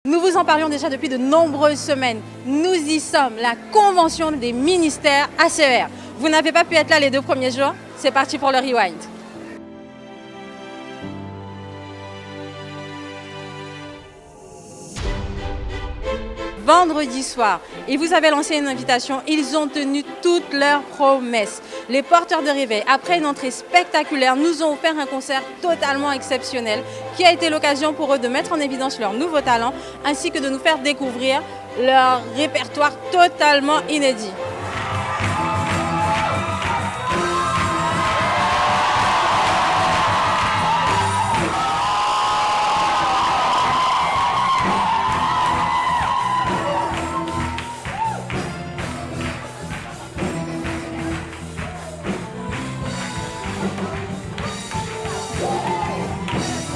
Nous vous en parlions déjà depuis de nombreuses semaines. Nous y sommes, la convention des ministères ACER. Vous n'avez pas pu être là les 2 premiers jours, c'est parti pour le rewind. Vendredi soir, et vous avez lancé une invitation, ils ont tenu toutes leurs promesses. Les porteurs de réveil, après une entrée spectaculaire, nous ont offert un concert totalement exceptionnel qui a été l'occasion pour eux de mettre en évidence leurs nouveaux talents ainsi que de nous faire découvrir leur répertoire totalement inédit.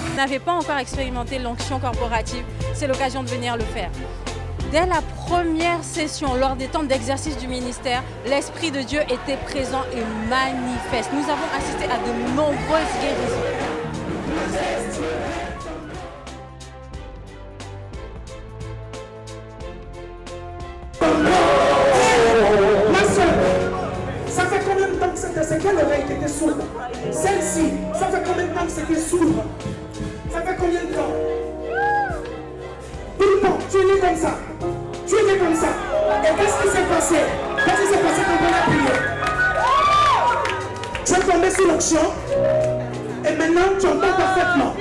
Vous n'avez pas encore expérimenté l'onction corporative, c'est l'occasion de venir le faire. Dès la première session, lors des temps d'exercice du ministère, l'Esprit de Dieu était présent et manifeste. Nous avons assisté à de nombreuses guérisons. Ça fait combien de temps que c'était? C'est quelle oreille qui était sourde? Celle-ci, ça fait combien de temps que c'était sourde? Ça fait combien de temps? Tout le temps, tu es né comme ça. Tu es né comme ça. Et qu'est-ce qui s'est passé? Qu'est-ce qui s'est passé quand on a prié? Tu es tombé sous l'onction et maintenant tu entends parfaitement.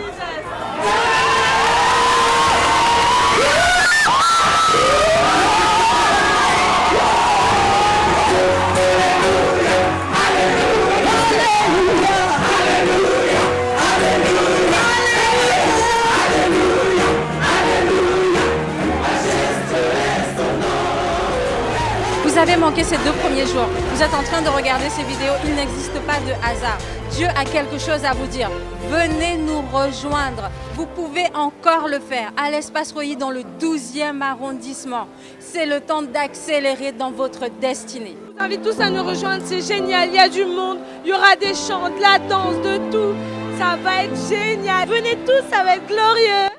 Vous avez manqué ces 2 premiers jours. Vous êtes en train de regarder ces vidéos. Il n'existe pas de hasard. Dieu a quelque chose à vous dire. Venez nous rejoindre. Vous pouvez encore le faire à l'Espace Royer dans le 12e arrondissement. C'est le temps d'accélérer dans votre destinée. Je vous invite tous à nous rejoindre. C'est génial. Il y a du monde. Il y aura des chants, de la danse, de tout. Ça va être génial. Venez tous, ça va être glorieux.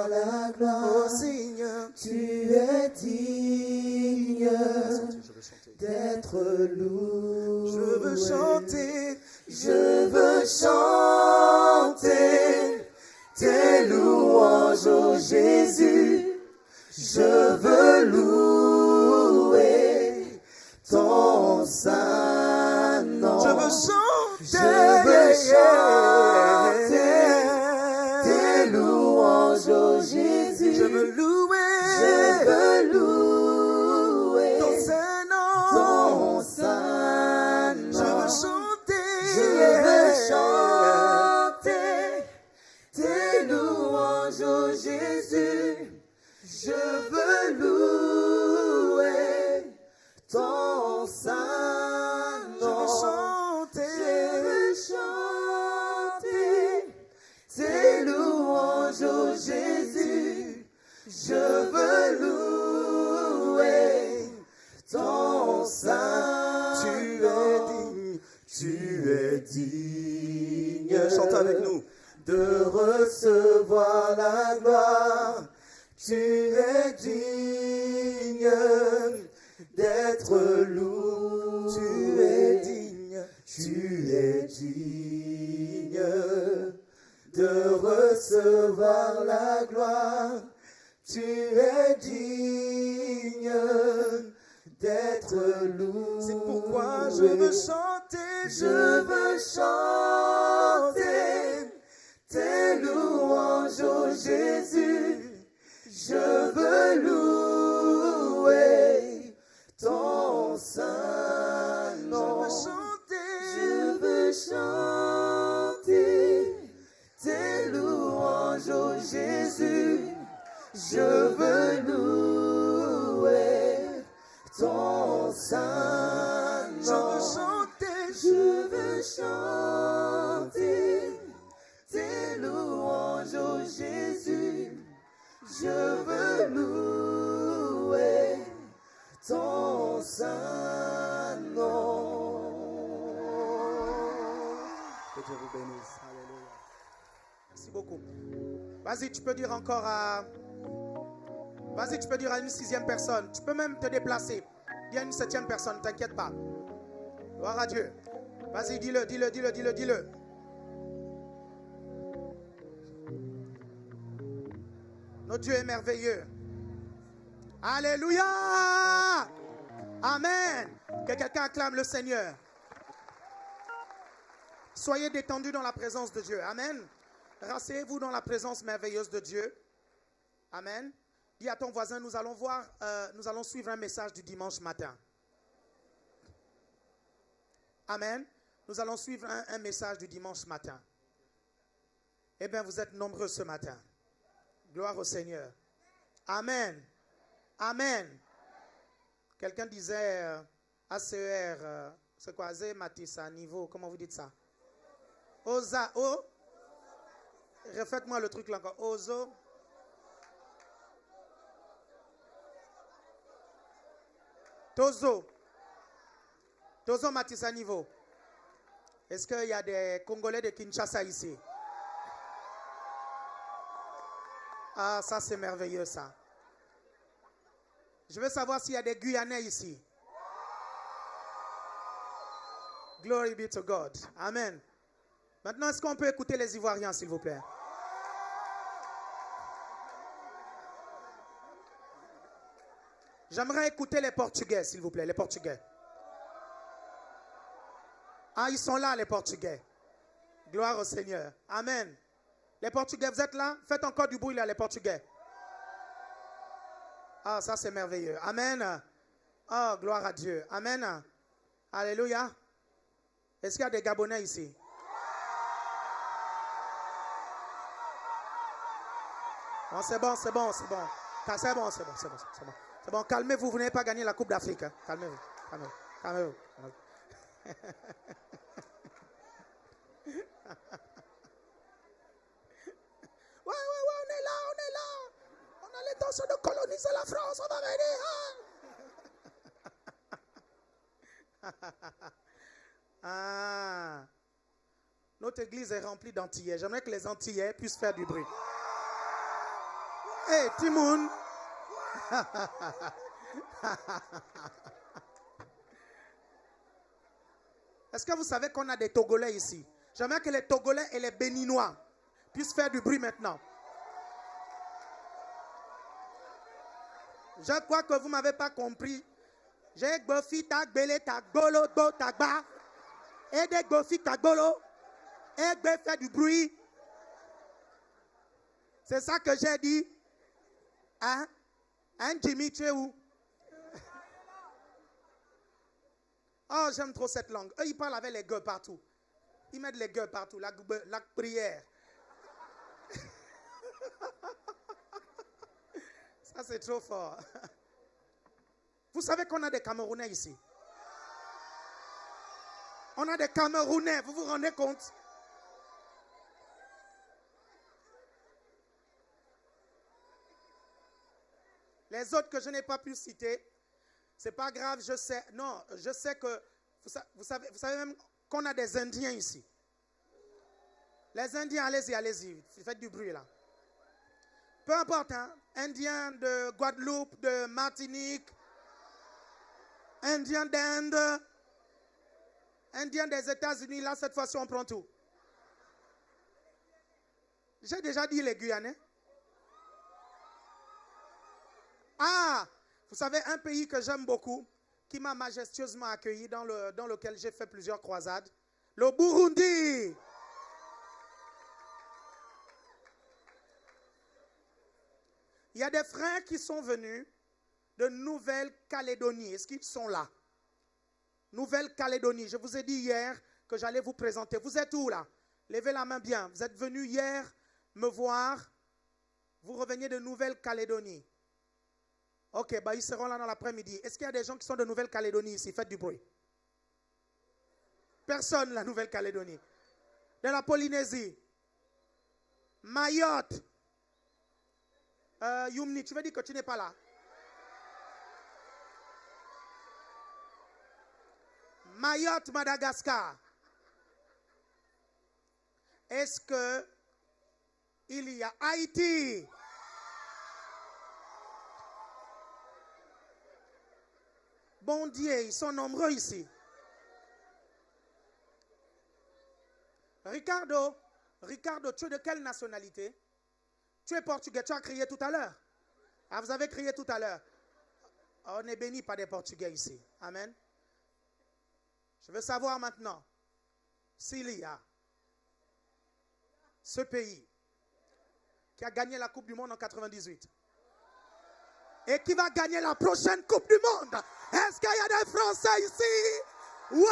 La gloire, Seigneur, tu es digne d'être loué. Je veux chanter tes louanges, oh Jésus. Je veux louer ton saint nom. Je veux chanter tes louanges, oh Jésus. Je veux louer ton saint nom. Ton saint nom. Je veux chanter tes louanges, oh Jésus. Je veux louer ton saint nom. Je veux chanter tes louanges, oh Jésus. Je veux louer ton saint. Tu es digne. Chante avec nous. De recevoir la gloire. Tu es digne d'être loué. Tu es digne de recevoir la gloire. Tu es digne d'être loué. C'est pourquoi je veux chanter, tes louanges, oh Jésus. Je veux louer ton saint nom. Je Je veux louer ton saint nom. Je veux chanter tes louanges, oh Jésus. Je veux louer ton saint nom. Que Dieu vous bénisse. Alléluia. Merci beaucoup. Vas-y, tu peux dire encore à... Vas-y, tu peux dire à une 6e personne. Tu peux même te déplacer. Dis à une 7e personne, t'inquiète pas. Gloire à Dieu. Vas-y, dis-le. Notre Dieu est merveilleux. Alléluia. Amen. Que quelqu'un acclame le Seigneur. Soyez détendus dans la présence de Dieu. Amen. Rasseyez-vous dans la présence merveilleuse de Dieu. Amen. Dis à ton voisin, nous allons suivre un message du dimanche matin. Amen. Nous allons suivre un message du dimanche matin. Eh bien, vous êtes nombreux ce matin. Gloire au Seigneur. Amen. Amen. Quelqu'un disait ACER, c'est quoi? Azé Matissa, niveau, comment vous dites ça? Oza, oh. Refaites-moi le truc là encore. Ozo. Tozo. Tozo Matissa niveau. Est-ce qu'il y a des Congolais de Kinshasa ici? Ah, ça c'est merveilleux ça. Je veux savoir s'il y a des Guyanais ici. Glory be to God. Amen. Maintenant, est-ce qu'on peut écouter les Ivoiriens, s'il vous plaît? J'aimerais écouter les Portugais, s'il vous plaît, les Portugais. Ah, ils sont là, les Portugais. Gloire au Seigneur. Amen. Les Portugais, vous êtes là? Faites encore du bruit là, les Portugais. Ah, ça c'est merveilleux. Amen. Oh, gloire à Dieu. Amen. Alléluia. Est-ce qu'il y a des Gabonais ici? Oh, c'est bon. C'est bon. C'est bon, calmez-vous, vous n'avez pas gagné la Coupe d'Afrique. Hein. Calmez-vous. Ouais, on est là. On a l'intention de coloniser la France, on va venir. Ah. Notre église est remplie d'Antillais. J'aimerais que les Antillais puissent faire du bruit. Hey, Timoun. Est-ce que vous savez qu'on a des Togolais ici? J'aimerais que les Togolais et les Béninois puissent faire du bruit maintenant. Je crois que vous ne m'avez pas compris. J'ai gofi ta gbele ta golo do ta gba. Et des gofi ta golo. Et de faire du bruit. C'est ça que j'ai dit. Hein? Jimmy, tu es où? Oh, j'aime trop cette langue. Eux, ils parlent avec les gueux partout. Ils mettent les gueux partout. La prière. Ça, c'est trop fort. Vous savez qu'on a des Camerounais ici. On a des Camerounais. Vous vous rendez compte? Les autres que je n'ai pas pu citer, c'est pas grave, je sais. Non, je sais que, vous savez même qu'on a des Indiens ici. Les Indiens, allez-y, faites du bruit là. Peu importe, hein, Indiens de Guadeloupe, de Martinique, Indiens d'Inde, Indiens des États-Unis, là cette fois-ci on prend tout. J'ai déjà dit les Guyanais. Ah, vous savez, un pays que j'aime beaucoup, qui m'a majestueusement accueilli, dans lequel j'ai fait plusieurs croisades, le Burundi. Il y a des frères qui sont venus de Nouvelle-Calédonie. Est-ce qu'ils sont là? Nouvelle-Calédonie. Je vous ai dit hier que j'allais vous présenter. Vous êtes où là? Levez la main bien. Vous êtes venus hier me voir. Vous reveniez de Nouvelle-Calédonie. Ok, bah ils seront là dans l'après-midi. Est-ce qu'il y a des gens qui sont de Nouvelle-Calédonie ici? Faites du bruit. Personne, la Nouvelle-Calédonie. De la Polynésie. Mayotte. Yumni, tu veux dire que tu n'es pas là? Mayotte, Madagascar. Est-ce que il y a Haïti? Bon Dieu, ils sont nombreux ici. Ricardo, tu es de quelle nationalité? Tu es portugais, tu as crié tout à l'heure. Ah, vous avez crié tout à l'heure. On est béni par des Portugais ici. Amen. Je veux savoir maintenant s'il y a ce pays qui a gagné la Coupe du Monde en 98 et qui va gagner la prochaine Coupe du Monde. Est-ce qu'il y a des Français ici? Ouais!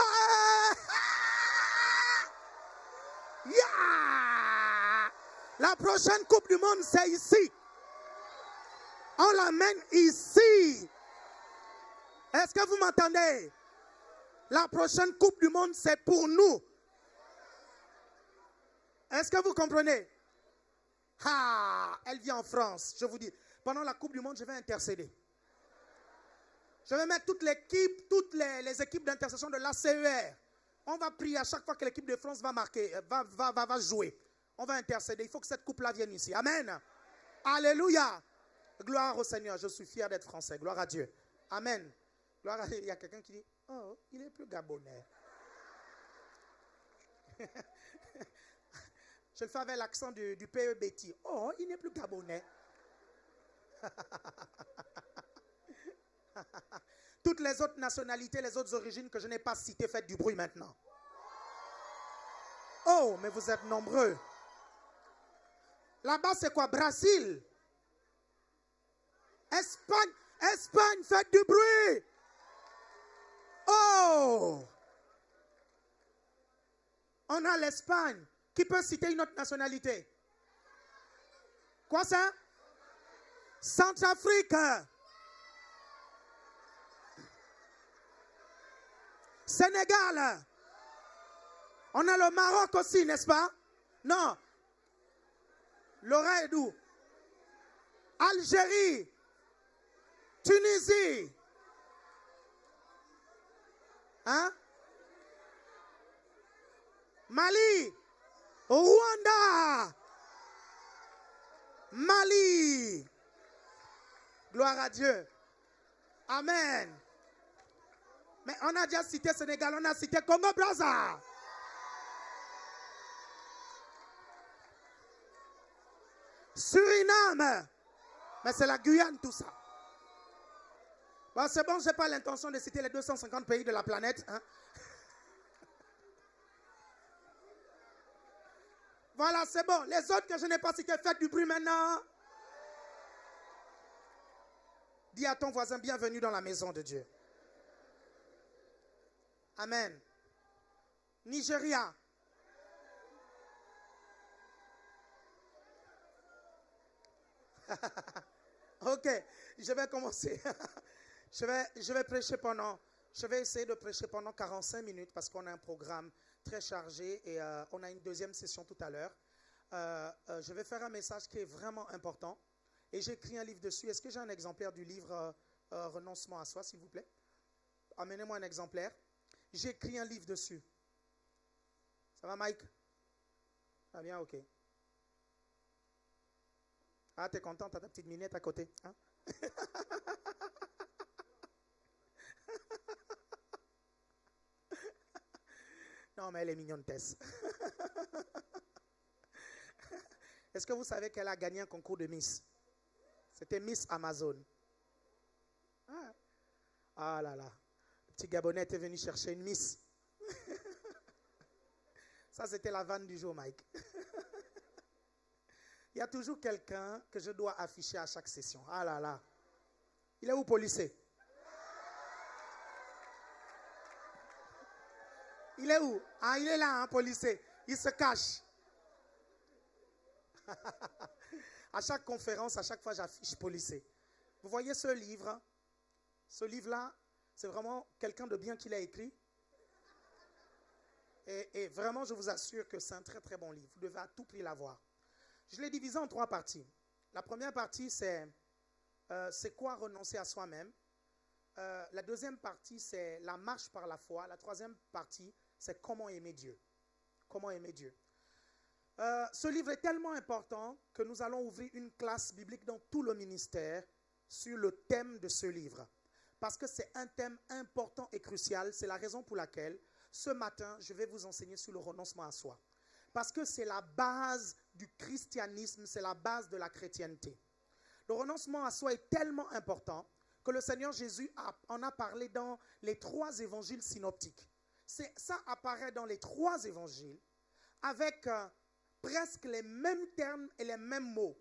Yeah! La prochaine Coupe du Monde, c'est ici. On l'amène ici. Est-ce que vous m'entendez? La prochaine Coupe du Monde, c'est pour nous. Est-ce que vous comprenez? Ah, elle vient en France, je vous dis. Pendant la Coupe du Monde, je vais intercéder. Je vais mettre toutes les équipes d'intercession de l'ACER. On va prier à chaque fois que l'équipe de France va marquer, va jouer. On va intercéder. Il faut que cette coupe-là vienne ici. Amen. Alléluia. Gloire au Seigneur. Je suis fier d'être français. Gloire à Dieu. Amen. Gloire à Dieu. Il y a quelqu'un qui dit, oh, il est plus gabonais. Je le fais avec l'accent du PE Betty. Oh, il n'est plus gabonais. Toutes les autres nationalités, les autres origines que je n'ai pas citées, faites du bruit maintenant. Oh, mais vous êtes nombreux. Là-bas, c'est quoi? Brésil. Espagne, faites du bruit. Oh! On a l'Espagne. Qui peut citer une autre nationalité? Quoi ça? Centrafrique. Sénégal. On a le Maroc aussi, n'est-ce pas? Non. L'oreille d'où? Algérie. Tunisie. Hein? Mali. Rwanda. Mali. Gloire à Dieu. Amen. Mais on a déjà cité Sénégal, on a cité Congo-Brazza. Suriname. Mais c'est la Guyane, tout ça. Bon, c'est bon, je n'ai pas l'intention de citer les 250 pays de la planète. Hein? Voilà, c'est bon. Les autres que je n'ai pas cités, faites du bruit maintenant. Dis à ton voisin, bienvenue dans la maison de Dieu. Amen. Nigeria. Ok, je vais commencer. Je vais prêcher je vais essayer de prêcher pendant 45 minutes parce qu'on a un programme très chargé et on a une deuxième session tout à l'heure. Je vais faire un message qui est vraiment important et j'ai écrit un livre dessus. Est-ce que j'ai un exemplaire du livre Renoncement à soi, s'il vous plaît? Amenez-moi un exemplaire. J'ai écrit un livre dessus. Ça va, Mike? Ah bien, ok. Ah, t'es content, t'as ta petite minette à côté. Hein? Non, mais elle est mignonne, Tess. Est-ce que vous savez qu'elle a gagné un concours de Miss? C'était Miss Amazon. Ah là là. Le petit Gabonais était venu chercher une Miss. Ça, c'était la vanne du jour, Mike. Il y a toujours quelqu'un que je dois afficher à chaque session. Ah là là. Il est où, policier? Il est où? Ah, il est là, hein, policier. Il se cache. À chaque conférence, à chaque fois, j'affiche policier. Vous voyez ce livre? Ce livre-là, c'est vraiment quelqu'un de bien qui l'a écrit. Et vraiment, je vous assure que c'est un très très bon livre. Vous devez à tout prix l'avoir. Je l'ai divisé en 3 parties. La première partie, c'est quoi renoncer à soi-même. La deuxième partie, c'est la marche par la foi. La troisième partie, c'est comment aimer Dieu. Comment aimer Dieu. Ce livre est tellement important que nous allons ouvrir une classe biblique dans tout le ministère sur le thème de ce livre. Parce que c'est un thème important et crucial. C'est la raison pour laquelle ce matin, je vais vous enseigner sur le renoncement à soi. Parce que c'est la base du christianisme, c'est la base de la chrétienté. Le renoncement à soi est tellement important que le Seigneur Jésus en a parlé dans les 3 évangiles synoptiques. Ça apparaît dans les 3 évangiles avec presque les mêmes termes et les mêmes mots.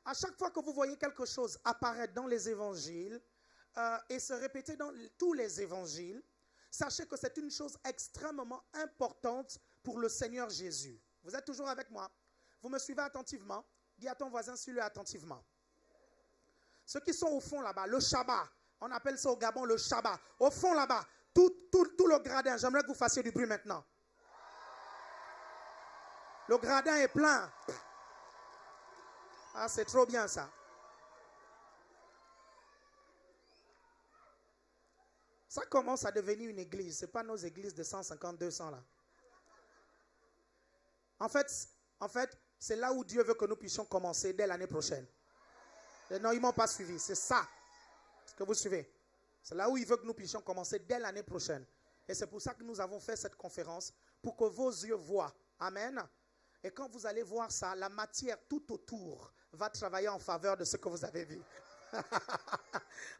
À chaque fois que vous voyez quelque chose apparaître dans les évangiles et se répéter dans tous les évangiles, sachez que c'est une chose extrêmement importante pour le Seigneur Jésus. Vous êtes toujours avec moi? Vous me suivez attentivement? Dis à ton voisin, suis-le attentivement. Ceux qui sont au fond là-bas, le Shabbat, on appelle ça au Gabon le Shabbat. Au fond là-bas, tout le gradin, j'aimerais que vous fassiez du bruit maintenant. Le gradin est plein. Ah, c'est trop bien ça. Ça commence à devenir une église. Ce n'est pas nos églises de 150, 200 là. En fait, c'est là où Dieu veut que nous puissions commencer dès l'année prochaine. Et non, ils ne m'ont pas suivi. C'est ça. Ce que vous suivez. C'est là où il veut que nous puissions commencer dès l'année prochaine. Et c'est pour ça que nous avons fait cette conférence. Pour que vos yeux voient. Amen. Et quand vous allez voir ça, la matière tout autour va travailler en faveur de ce que vous avez vu.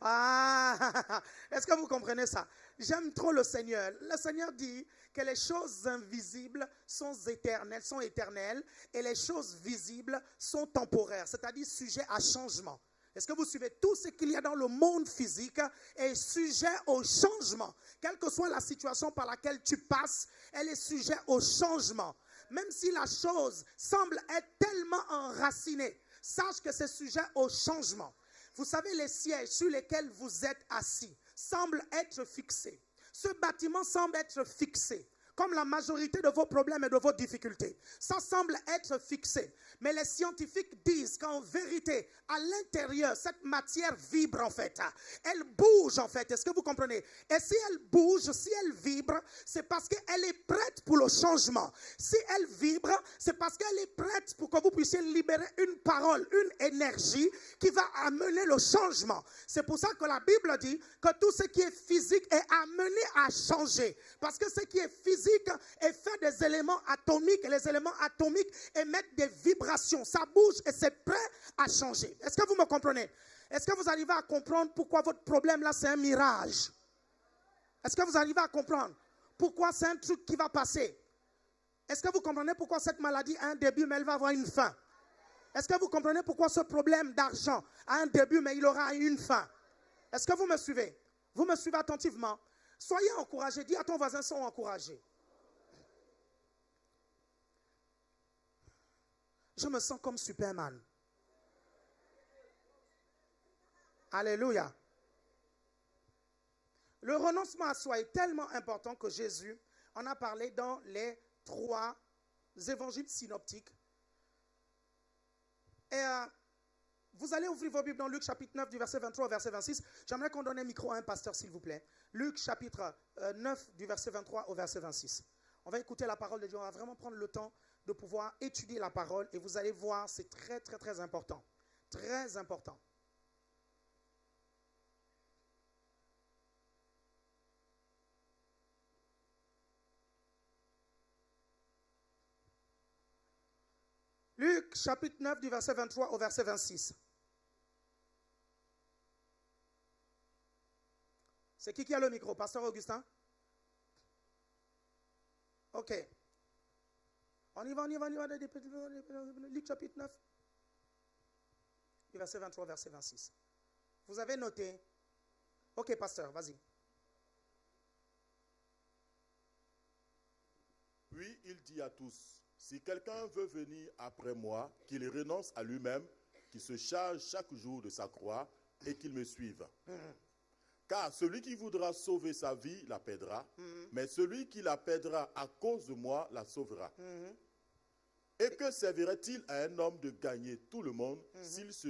Ah, est-ce que vous comprenez ça? J'aime trop le Seigneur. Le Seigneur dit que les choses invisibles sont éternelles et les choses visibles sont temporaires, c'est-à-dire sujets à changement. Est-ce que vous suivez? Tout ce qu'il y a dans le monde physique est sujet au changement. Quelle que soit la situation par laquelle tu passes, elle est sujet au changement. Même si la chose semble être tellement enracinée, sache que c'est sujet au changement. Vous savez, les sièges sur lesquels vous êtes assis semblent être fixés. Ce bâtiment semble être fixé, comme la majorité de vos problèmes et de vos difficultés. Ça semble être fixé. Mais les scientifiques disent qu'en vérité, à l'intérieur, cette matière vibre en fait. Elle bouge en fait. Est-ce que vous comprenez? Et si elle bouge, si elle vibre, c'est parce qu'elle est prête pour le changement. Si elle vibre, c'est parce qu'elle est prête pour que vous puissiez libérer une parole, une énergie qui va amener le changement. C'est pour ça que la Bible dit que tout ce qui est physique est amené à changer. Parce que ce qui est physique est fait des éléments atomiques et les éléments atomiques émettent des vibrations. Ça bouge et c'est prêt à changer. Est-ce que vous me comprenez? Est-ce que vous arrivez à comprendre pourquoi votre problème là c'est un mirage? Est-ce que vous arrivez à comprendre pourquoi c'est un truc qui va passer? Est-ce que vous comprenez pourquoi cette maladie a un début mais elle va avoir une fin? Est-ce que vous comprenez pourquoi ce problème d'argent a un début mais il aura une fin? Est-ce que vous me suivez? Vous me suivez attentivement? Soyez encouragés. Dis à ton voisin, sois encouragés. Je me sens comme Superman. Alléluia. Le renoncement à soi est tellement important que Jésus en a parlé dans les 3 évangiles synoptiques. Et vous allez ouvrir vos Bibles dans Luc chapitre 9 du verset 23 au verset 26. J'aimerais qu'on donne un micro à un pasteur s'il vous plaît. Luc chapitre 9 du verset 23 au verset 26. On va écouter la parole de Dieu. On va vraiment prendre le temps de pouvoir étudier la parole. Et vous allez voir, c'est très très très important. Très important. Luc chapitre 9 du verset 23 au verset 26. C'est qui a le micro? Pasteur Augustin? Ok. On y va. Luc chapitre 9, du verset 23 au verset 26. Vous avez noté? Ok, pasteur, vas-y. Puis il dit à tous, si quelqu'un veut venir après moi, qu'il renonce à lui-même, qu'il se charge chaque jour de sa croix et qu'il me suive. Car celui qui voudra sauver sa vie la perdra, mais celui qui la perdra à cause de moi la sauvera. Et que servirait-il à un homme de gagner tout le monde s'il se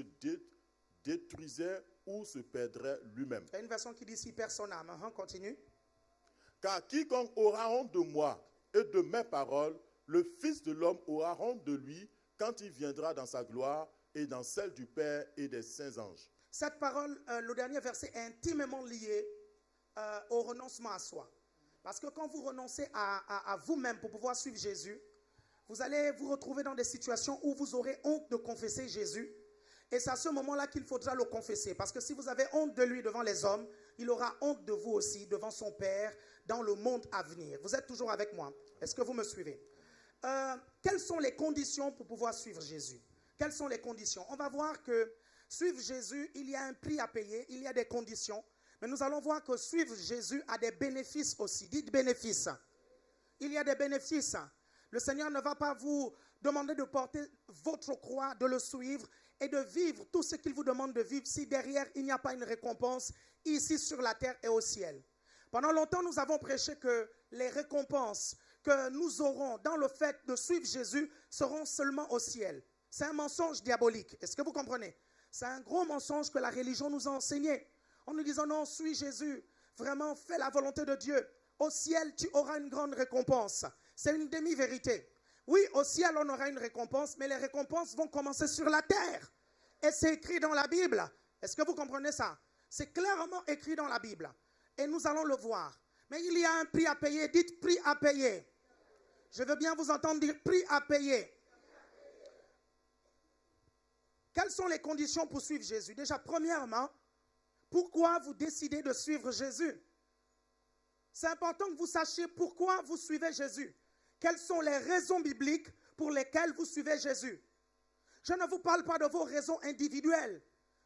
détruisait ou se perdrait lui-même? Il y a une version qui dit si perd son âme. Continue. Car quiconque aura honte de moi et de mes paroles, le Fils de l'homme aura honte de lui quand il viendra dans sa gloire et dans celle du Père et des saints anges. Cette parole, le dernier verset, est intimement lié au renoncement à soi. Parce que quand vous renoncez à vous-même pour pouvoir suivre Jésus, vous allez vous retrouver dans des situations où vous aurez honte de confesser Jésus. Et c'est à ce moment-là qu'il faudra le confesser. Parce que si vous avez honte de lui devant les hommes, il aura honte de vous aussi devant son Père dans le monde à venir. Vous êtes toujours avec moi? Est-ce que vous me suivez? Quelles sont les conditions pour pouvoir suivre Jésus? Quelles sont les conditions? On va voir que suivre Jésus, il y a un prix à payer, il y a des conditions. Mais nous allons voir que suivre Jésus a des bénéfices aussi. Dites bénéfices. Il y a des bénéfices. Le Seigneur ne va pas vous demander de porter votre croix, de le suivre et de vivre tout ce qu'il vous demande de vivre si derrière il n'y a pas une récompense ici sur la terre et au ciel. Pendant longtemps, nous avons prêché que les récompenses que nous aurons dans le fait de suivre Jésus seront seulement au ciel. C'est un mensonge diabolique. Est-ce que vous comprenez? C'est un gros mensonge que la religion nous a enseigné. En nous disant non, suis Jésus, vraiment fais la volonté de Dieu. Au ciel, tu auras une grande récompense. C'est une demi-vérité. Oui, au ciel, on aura une récompense, mais les récompenses vont commencer sur la terre. Et c'est écrit dans la Bible. Est-ce que vous comprenez ça? C'est clairement écrit dans la Bible. Et nous allons le voir. Mais il y a un prix à payer. Dites prix à payer. Je veux bien vous entendre dire prix à payer. Quelles sont les conditions pour suivre Jésus? Déjà, premièrement, pourquoi vous décidez de suivre Jésus? C'est important que vous sachiez pourquoi vous suivez Jésus. Quelles sont les raisons bibliques pour lesquelles vous suivez Jésus? Je ne vous parle pas de vos raisons individuelles.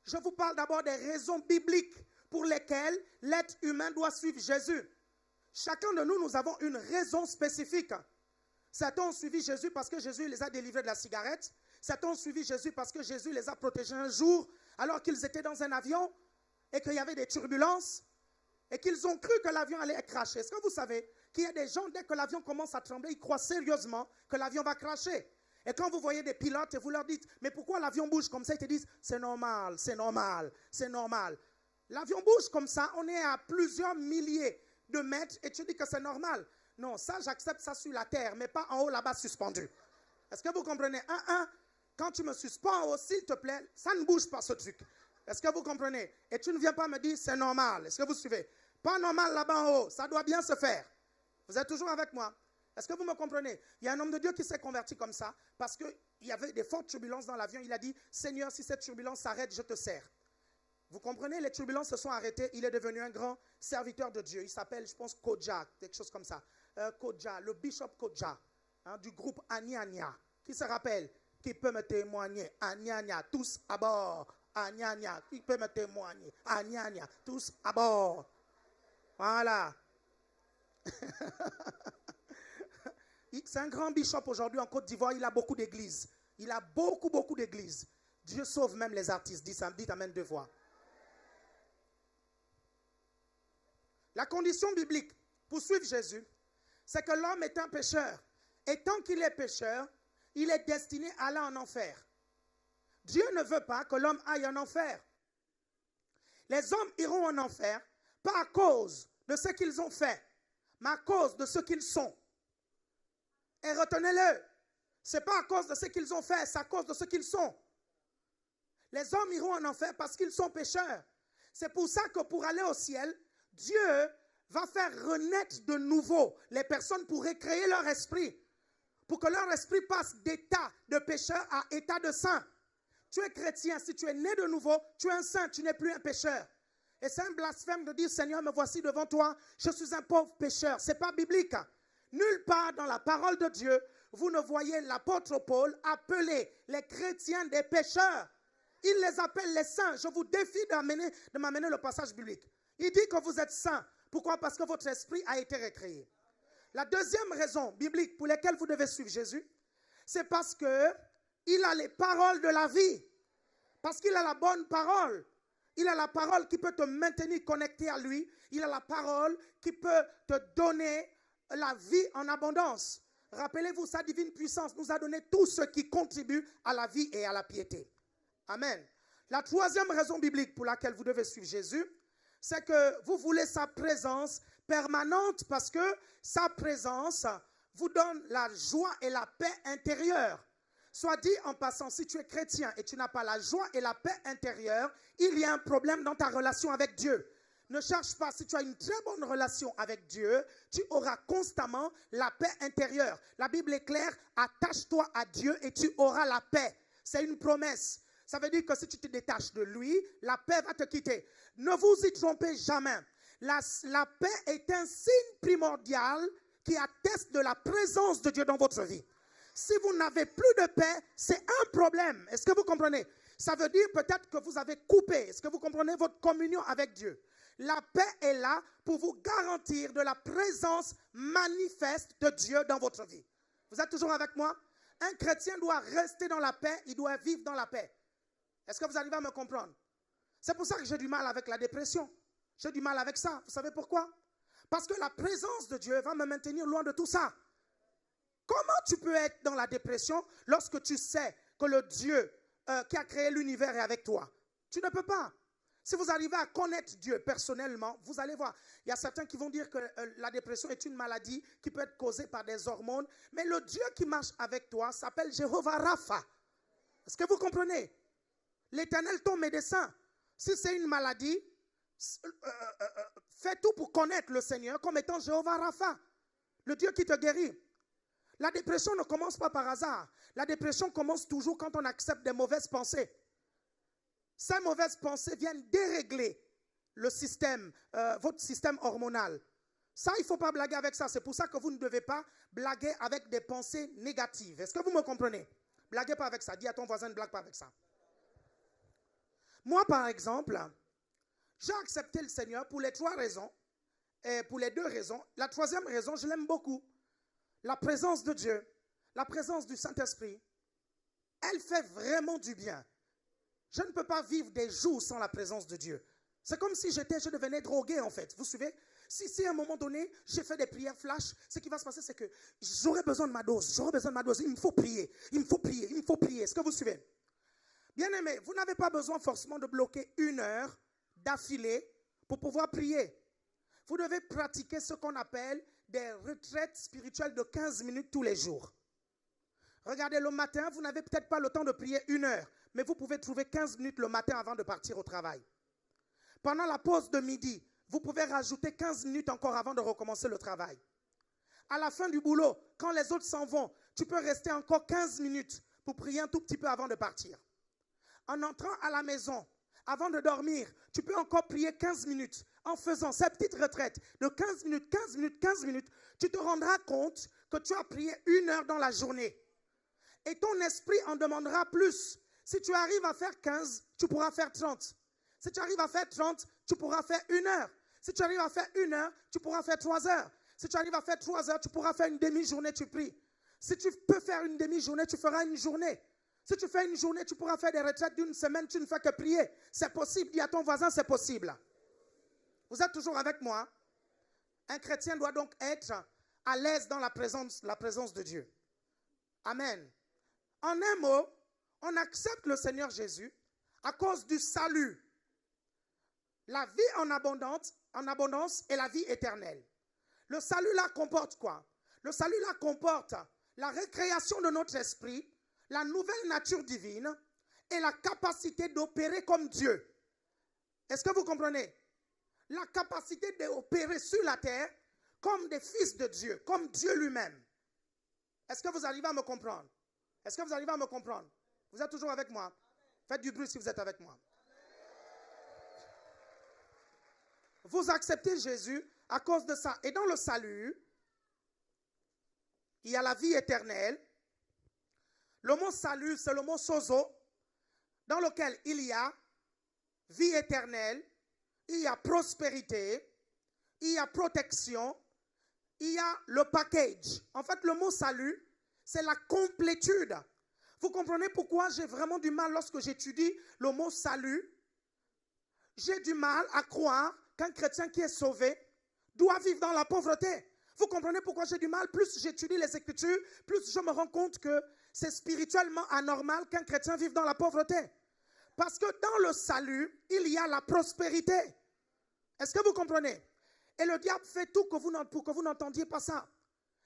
Je vous parle d'abord des raisons bibliques pour lesquelles l'être humain doit suivre Jésus. Chacun de nous, nous avons une raison spécifique. Certains ont suivi Jésus parce que Jésus les a délivrés de la cigarette. Certains ont suivi Jésus parce que Jésus les a protégés un jour alors qu'ils étaient dans un avion et qu'il y avait des turbulences et qu'ils ont cru que l'avion allait cracher. Est-ce que vous savez qu'il y a des gens, dès que l'avion commence à trembler, ils croient sérieusement que l'avion va cracher? Et quand vous voyez des pilotes et vous leur dites, mais pourquoi l'avion bouge comme ça? Ils te disent, c'est normal, c'est normal, c'est normal. L'avion bouge comme ça, on est à plusieurs milliers de mètres et tu dis que c'est normal. Non, ça, j'accepte ça sur la terre, mais pas en haut là-bas suspendu. Est-ce que vous comprenez? Quand tu me suspends en haut, s'il te plaît, ça ne bouge pas ce truc. Est-ce que vous comprenez? Et tu ne viens pas me dire, c'est normal. Est-ce que vous suivez? Pas normal là-bas en haut, ça doit bien se faire. Vous êtes toujours avec moi? Est-ce que vous me comprenez? Il y a un homme de Dieu qui s'est converti comme ça parce qu'il y avait des fortes turbulences dans l'avion. Il a dit, Seigneur, si cette turbulence s'arrête, je te sers. Vous comprenez? Les turbulences se sont arrêtées. Il est devenu un grand serviteur de Dieu. Il s'appelle, je pense, Kodja, quelque chose comme ça. Kodja, le bishop Kodja, du groupe Anyanya. Qui se rappelle? Qui peut me témoigner? Anyanya, tous à bord. Anyanya, qui peut me témoigner? Anyanya, tous à bord. Voilà. C'est un grand bishop aujourd'hui en Côte d'Ivoire. Il a beaucoup d'églises. Il a beaucoup d'églises. Dieu sauve même les artistes. Dites amen 2 fois. La condition biblique pour suivre Jésus, c'est que l'homme est un pécheur. Et tant qu'il est pécheur, il est destiné à aller en enfer. Dieu ne veut pas que l'homme aille en enfer. Les hommes iront en enfer, pas à cause de ce qu'ils ont fait, mais à cause de ce qu'ils sont. Et retenez-le, ce n'est pas à cause de ce qu'ils ont fait, c'est à cause de ce qu'ils sont. Les hommes iront en enfer parce qu'ils sont pécheurs. C'est pour ça que pour aller au ciel, Dieu va faire renaître de nouveau les personnes pour recréer leur esprit. Pour que leur esprit passe d'état de pécheur à état de saint. Tu es chrétien, si tu es né de nouveau, tu es un saint, tu n'es plus un pécheur. Et c'est un blasphème de dire, Seigneur, me voici devant toi, je suis un pauvre pécheur. Ce n'est pas biblique. Nulle part dans la parole de Dieu, vous ne voyez l'apôtre Paul appeler les chrétiens des pécheurs. Il les appelle les saints. Je vous défie de m'amener le passage biblique. Il dit que vous êtes saints. Pourquoi? Parce que votre esprit a été recréé. La deuxième raison biblique pour laquelle vous devez suivre Jésus, c'est parce qu'il a les paroles de la vie. Parce qu'il a la bonne parole. Il a la parole qui peut te maintenir connecté à lui. Il a la parole qui peut te donner la vie en abondance. Rappelez-vous, sa divine puissance nous a donné tout ce qui contribue à la vie et à la piété. Amen. La troisième raison biblique pour laquelle vous devez suivre Jésus, c'est que vous voulez sa présence permanente parce que sa présence vous donne la joie et la paix intérieure. Soit dit en passant, si tu es chrétien et tu n'as pas la joie et la paix intérieure, il y a un problème dans ta relation avec Dieu. Ne cherche pas, si tu as une très bonne relation avec Dieu, tu auras constamment la paix intérieure. La Bible est claire, attache-toi à Dieu et tu auras la paix. C'est une promesse. Ça veut dire que si tu te détaches de lui, la paix va te quitter. Ne vous y trompez jamais. La paix est un signe primordial qui atteste de la présence de Dieu dans votre vie. Si vous n'avez plus de paix, c'est un problème. Est-ce que vous comprenez? Ça veut dire peut-être que vous avez coupé. Est-ce que vous comprenez votre communion avec Dieu? La paix est là pour vous garantir de la présence manifeste de Dieu dans votre vie. Vous êtes toujours avec moi? Un chrétien doit rester dans la paix, il doit vivre dans la paix. Est-ce que vous arrivez à me comprendre? C'est pour ça que j'ai du mal avec la dépression. J'ai du mal avec ça. Vous savez pourquoi? Parce que la présence de Dieu va me maintenir loin de tout ça. Comment tu peux être dans la dépression lorsque tu sais que le Dieu qui a créé l'univers est avec toi? Tu ne peux pas. Si vous arrivez à connaître Dieu personnellement, vous allez voir. Il y a certains qui vont dire que la dépression est une maladie qui peut être causée par des hormones. Mais le Dieu qui marche avec toi s'appelle Jéhovah Rapha. Est-ce que vous comprenez? L'Éternel, ton médecin. Si c'est une maladie, fais tout pour connaître le Seigneur comme étant Jéhovah Rapha, le Dieu qui te guérit. La dépression ne commence pas par hasard. La dépression commence toujours quand on accepte des mauvaises pensées. Ces mauvaises pensées viennent dérégler le système, votre système hormonal. Ça, il ne faut pas blaguer avec ça. C'est pour ça que vous ne devez pas blaguer avec des pensées négatives. Est-ce que vous me comprenez? Blaguez pas avec ça. Dis à ton voisin, ne blague pas avec ça. Moi, par exemple, j'ai accepté le Seigneur pour les 3 raisons. Et pour les 2 raisons. La 3e raison, je l'aime beaucoup. La présence de Dieu, la présence du Saint-Esprit, elle fait vraiment du bien. Je ne peux pas vivre des jours sans la présence de Dieu. C'est comme si je devenais drogué en fait. Vous suivez? Si à un moment donné, j'ai fait des prières flash, ce qui va se passer, c'est que j'aurai besoin de ma dose. J'aurai besoin de ma dose. Il me faut prier. Il me faut prier. Il me faut prier. Est-ce que vous suivez? Bien-aimés, vous n'avez pas besoin forcément de bloquer 1 heure d'affilée pour pouvoir prier. Vous devez pratiquer ce qu'on appelle des retraites spirituelles de 15 minutes tous les jours. Regardez, le matin, vous n'avez peut-être pas le temps de prier 1 heure, mais vous pouvez trouver 15 minutes le matin avant de partir au travail. Pendant la pause de midi, vous pouvez rajouter 15 minutes encore avant de recommencer le travail. À la fin du boulot, quand les autres s'en vont, tu peux rester encore 15 minutes pour prier un tout petit peu avant de partir. En entrant à la maison, avant de dormir, tu peux encore prier 15 minutes. En faisant cette petite retraite de 15 minutes, 15 minutes, 15 minutes, tu te rendras compte que tu as prié 1 heure dans la journée. Et ton esprit en demandera plus. Si tu arrives à faire 15, tu pourras faire 30. Si tu arrives à faire 30, tu pourras faire 1 heure. Si tu arrives à faire 1 heure, tu pourras faire 3 heures. Si tu arrives à faire 3 heures, tu pourras faire une demi-journée, tu pries. Si tu peux faire une demi-journée, tu feras une journée. Si tu fais une journée, tu pourras faire des retraites d'1 semaine, tu ne fais que prier. C'est possible. Dis à ton voisin, c'est possible. Vous êtes toujours avec moi? Un chrétien doit donc être à l'aise dans la présence de Dieu. Amen. En un mot, on accepte le Seigneur Jésus à cause du salut. La vie en abondance et la vie éternelle. Le salut là comporte quoi? Le salut là comporte la récréation de notre esprit, la nouvelle nature divine et la capacité d'opérer comme Dieu. Est-ce que vous comprenez? La capacité d'opérer sur la terre comme des fils de Dieu, comme Dieu lui-même. Est-ce que vous arrivez à me comprendre? Est-ce que vous arrivez à me comprendre? Vous êtes toujours avec moi? Faites du bruit si vous êtes avec moi. Vous acceptez Jésus à cause de ça. Et dans le salut, il y a la vie éternelle. Le mot salut, c'est le mot sozo, dans lequel il y a vie éternelle, il y a prospérité, il y a protection, il y a le package. En fait, le mot salut, c'est la complétude. Vous comprenez pourquoi j'ai vraiment du mal lorsque j'étudie le mot salut? J'ai du mal à croire qu'un chrétien qui est sauvé doit vivre dans la pauvreté. Vous comprenez pourquoi j'ai du mal? Plus j'étudie les Écritures, plus je me rends compte que c'est spirituellement anormal qu'un chrétien vive dans la pauvreté. Parce que dans le salut, il y a la prospérité. Est-ce que vous comprenez? Et le diable fait tout pour que vous n'entendiez pas ça.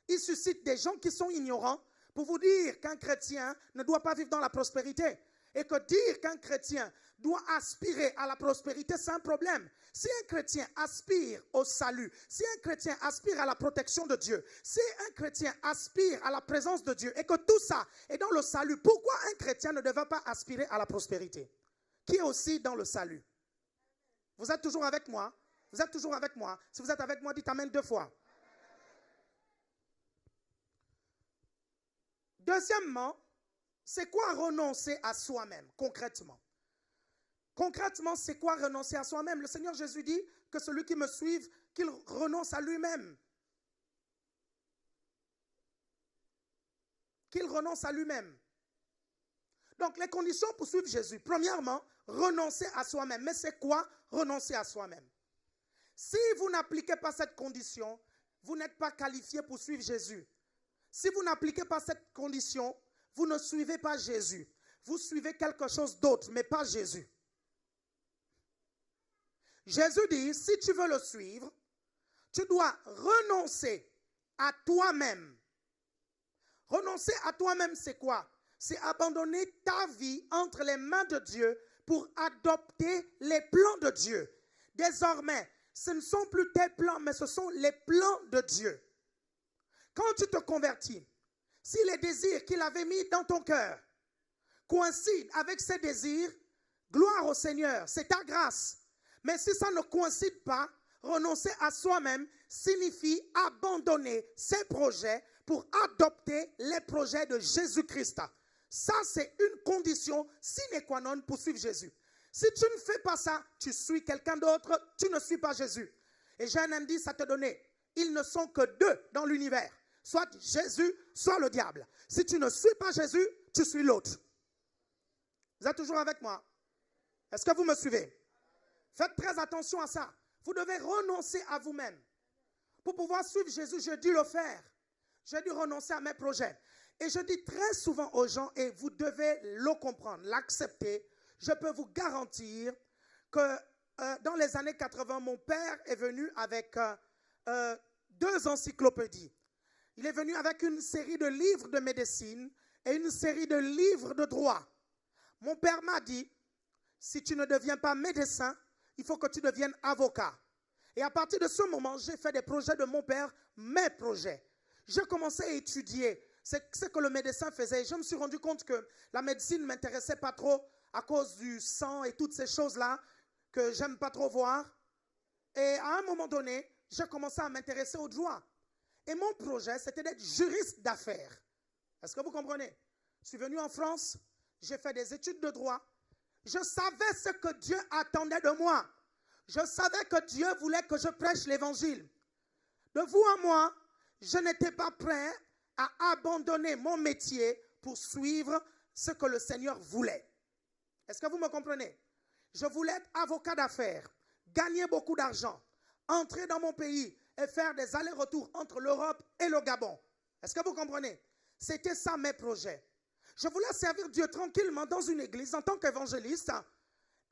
Il suscite des gens qui sont ignorants pour vous dire qu'un chrétien ne doit pas vivre dans la prospérité. Et que dire qu'un chrétien doit aspirer à la prospérité, c'est un problème. Si un chrétien aspire au salut, si un chrétien aspire à la protection de Dieu, si un chrétien aspire à la présence de Dieu et que tout ça est dans le salut, pourquoi un chrétien ne devrait pas aspirer à la prospérité qui est aussi dans le salut? Vous êtes toujours avec moi? Vous êtes toujours avec moi? Si vous êtes avec moi, dites Amen 2 fois. Deuxièmement, c'est quoi renoncer à soi-même, concrètement? Concrètement, c'est quoi renoncer à soi-même? Le Seigneur Jésus dit que celui qui me suive, qu'il renonce à lui-même. Qu'il renonce à lui-même. Donc, les conditions pour suivre Jésus. Premièrement, renoncer à soi-même. Mais c'est quoi renoncer à soi-même? Si vous n'appliquez pas cette condition, vous n'êtes pas qualifié pour suivre Jésus. Si vous n'appliquez pas cette condition, vous ne suivez pas Jésus. Vous suivez quelque chose d'autre, mais pas Jésus. Jésus dit, si tu veux le suivre, tu dois renoncer à toi-même. Renoncer à toi-même, c'est quoi? C'est abandonner ta vie entre les mains de Dieu pour adopter les plans de Dieu. Désormais, ce ne sont plus tes plans, mais ce sont les plans de Dieu. Quand tu te convertis, si les désirs qu'il avait mis dans ton cœur coïncident avec ses désirs, gloire au Seigneur, c'est ta grâce. Mais si ça ne coïncide pas, renoncer à soi-même signifie abandonner ses projets pour adopter les projets de Jésus-Christ. Ça, c'est une condition sine qua non pour suivre Jésus. Si tu ne fais pas ça, tu suis quelqu'un d'autre, tu ne suis pas Jésus. Et j'ai un indice à te donner. Ils ne sont que deux dans l'univers. Soit Jésus, soit le diable. Si tu ne suis pas Jésus, tu suis l'autre. Vous êtes toujours avec moi? Est-ce que vous me suivez? Faites très attention à ça. Vous devez renoncer à vous-même. Pour pouvoir suivre Jésus, j'ai dû le faire. J'ai dû renoncer à mes projets. Et je dis très souvent aux gens, et vous devez le comprendre, l'accepter, je peux vous garantir que dans les années 80, mon père est venu avec 2 encyclopédies. Il est venu avec une série de livres de médecine et une série de livres de droit. Mon père m'a dit, si tu ne deviens pas médecin, il faut que tu deviennes avocat. Et à partir de ce moment, j'ai fait des projets de mon père, mes projets. J'ai commencé à étudier ce que le médecin faisait. Je me suis rendu compte que la médecine ne m'intéressait pas trop à cause du sang et toutes ces choses-là que j'aime pas trop voir. Et à un moment donné, j'ai commencé à m'intéresser au droit. Et mon projet, c'était d'être juriste d'affaires. Est-ce que vous comprenez? Je suis venu en France, j'ai fait des études de droit. Je savais ce que Dieu attendait de moi. Je savais que Dieu voulait que je prêche l'évangile. De vous à moi, je n'étais pas prêt à abandonner mon métier pour suivre ce que le Seigneur voulait. Est-ce que vous me comprenez? Je voulais être avocat d'affaires, gagner beaucoup d'argent, entrer dans mon pays et faire des allers-retours entre l'Europe et le Gabon. Est-ce que vous comprenez? C'était ça mes projets. Je voulais servir Dieu tranquillement dans une église en tant qu'évangéliste.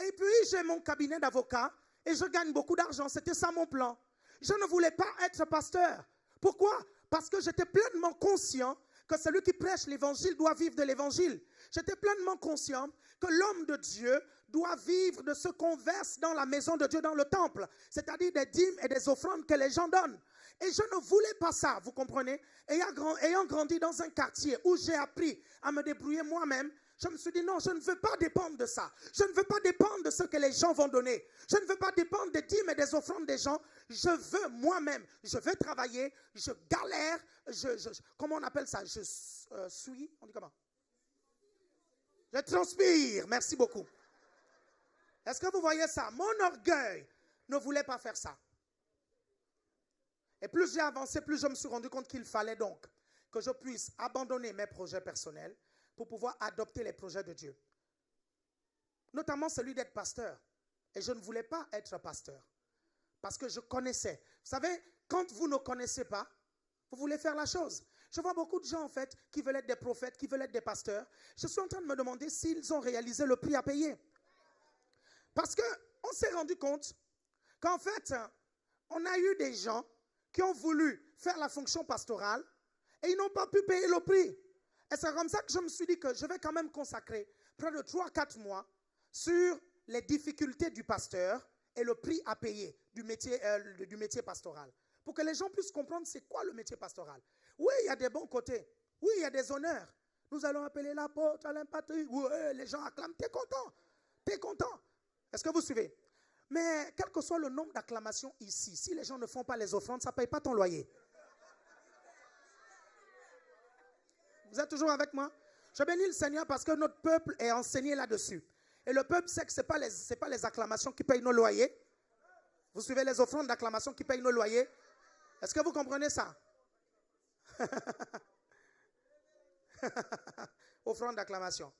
Et puis j'ai mon cabinet d'avocat et je gagne beaucoup d'argent. C'était ça mon plan. Je ne voulais pas être pasteur. Pourquoi? Parce que j'étais pleinement conscient que celui qui prêche l'évangile doit vivre de l'évangile. J'étais pleinement conscient que l'homme de Dieu doit vivre de ce qu'on verse dans la maison de Dieu, dans le temple. C'est-à-dire des dîmes et des offrandes que les gens donnent. Et je ne voulais pas ça, vous comprenez? Ayant grandi dans un quartier où j'ai appris à me débrouiller moi-même, je me suis dit non, je ne veux pas dépendre de ça. Je ne veux pas dépendre de ce que les gens vont donner. Je ne veux pas dépendre des dîmes et des offrandes des gens. Je veux moi-même. Je veux travailler. Je galère. Comment on appelle ça? Je suis. On dit comment? Je transpire. Merci beaucoup. Est-ce que vous voyez ça? Mon orgueil ne voulait pas faire ça. Et plus j'ai avancé, plus je me suis rendu compte qu'il fallait donc que je puisse abandonner mes projets personnels, pour pouvoir adopter les projets de Dieu. Notamment celui d'être pasteur. Et je ne voulais pas être pasteur. Parce que je connaissais. Vous savez, quand vous ne connaissez pas, vous voulez faire la chose. Je vois beaucoup de gens, en fait, qui veulent être des prophètes, qui veulent être des pasteurs. Je suis en train de me demander s'ils ont réalisé le prix à payer. Parce qu'on s'est rendu compte qu'en fait, on a eu des gens qui ont voulu faire la fonction pastorale et ils n'ont pas pu payer le prix. Et c'est comme ça que je me suis dit que je vais quand même consacrer près de 3-4 mois sur les difficultés du pasteur et le prix à payer du métier pastoral. Pour que les gens puissent comprendre c'est quoi le métier pastoral. Oui, il y a des bons côtés. Oui, il y a des honneurs. Nous allons appeler l'apôtre Alain Patrick. Oui, les gens acclament. T'es content. T'es content. Est-ce que vous suivez? Mais quel que soit le nombre d'acclamations ici, si les gens ne font pas les offrandes, ça ne paye pas ton loyer. Vous êtes toujours avec moi? Je bénis le Seigneur parce que notre peuple est enseigné là-dessus. Et le peuple sait que ce n'est pas les acclamations qui payent nos loyers. Vous suivez les offrandes d'acclamation qui payent nos loyers? Est-ce que vous comprenez ça? Offrande d'acclamation.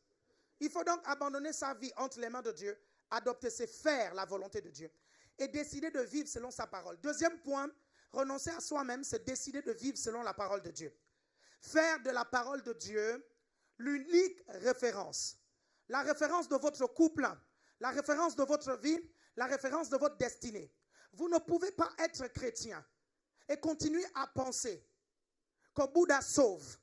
Il faut donc abandonner sa vie entre les mains de Dieu, adopter, c'est faire la volonté de Dieu et décider de vivre selon sa parole. Deuxième point, renoncer à soi-même, c'est décider de vivre selon la parole de Dieu. Faire de la parole de Dieu l'unique référence. La référence de votre couple, la référence de votre vie, la référence de votre destinée. Vous ne pouvez pas être chrétien et continuer à penser que Bouddha sauve.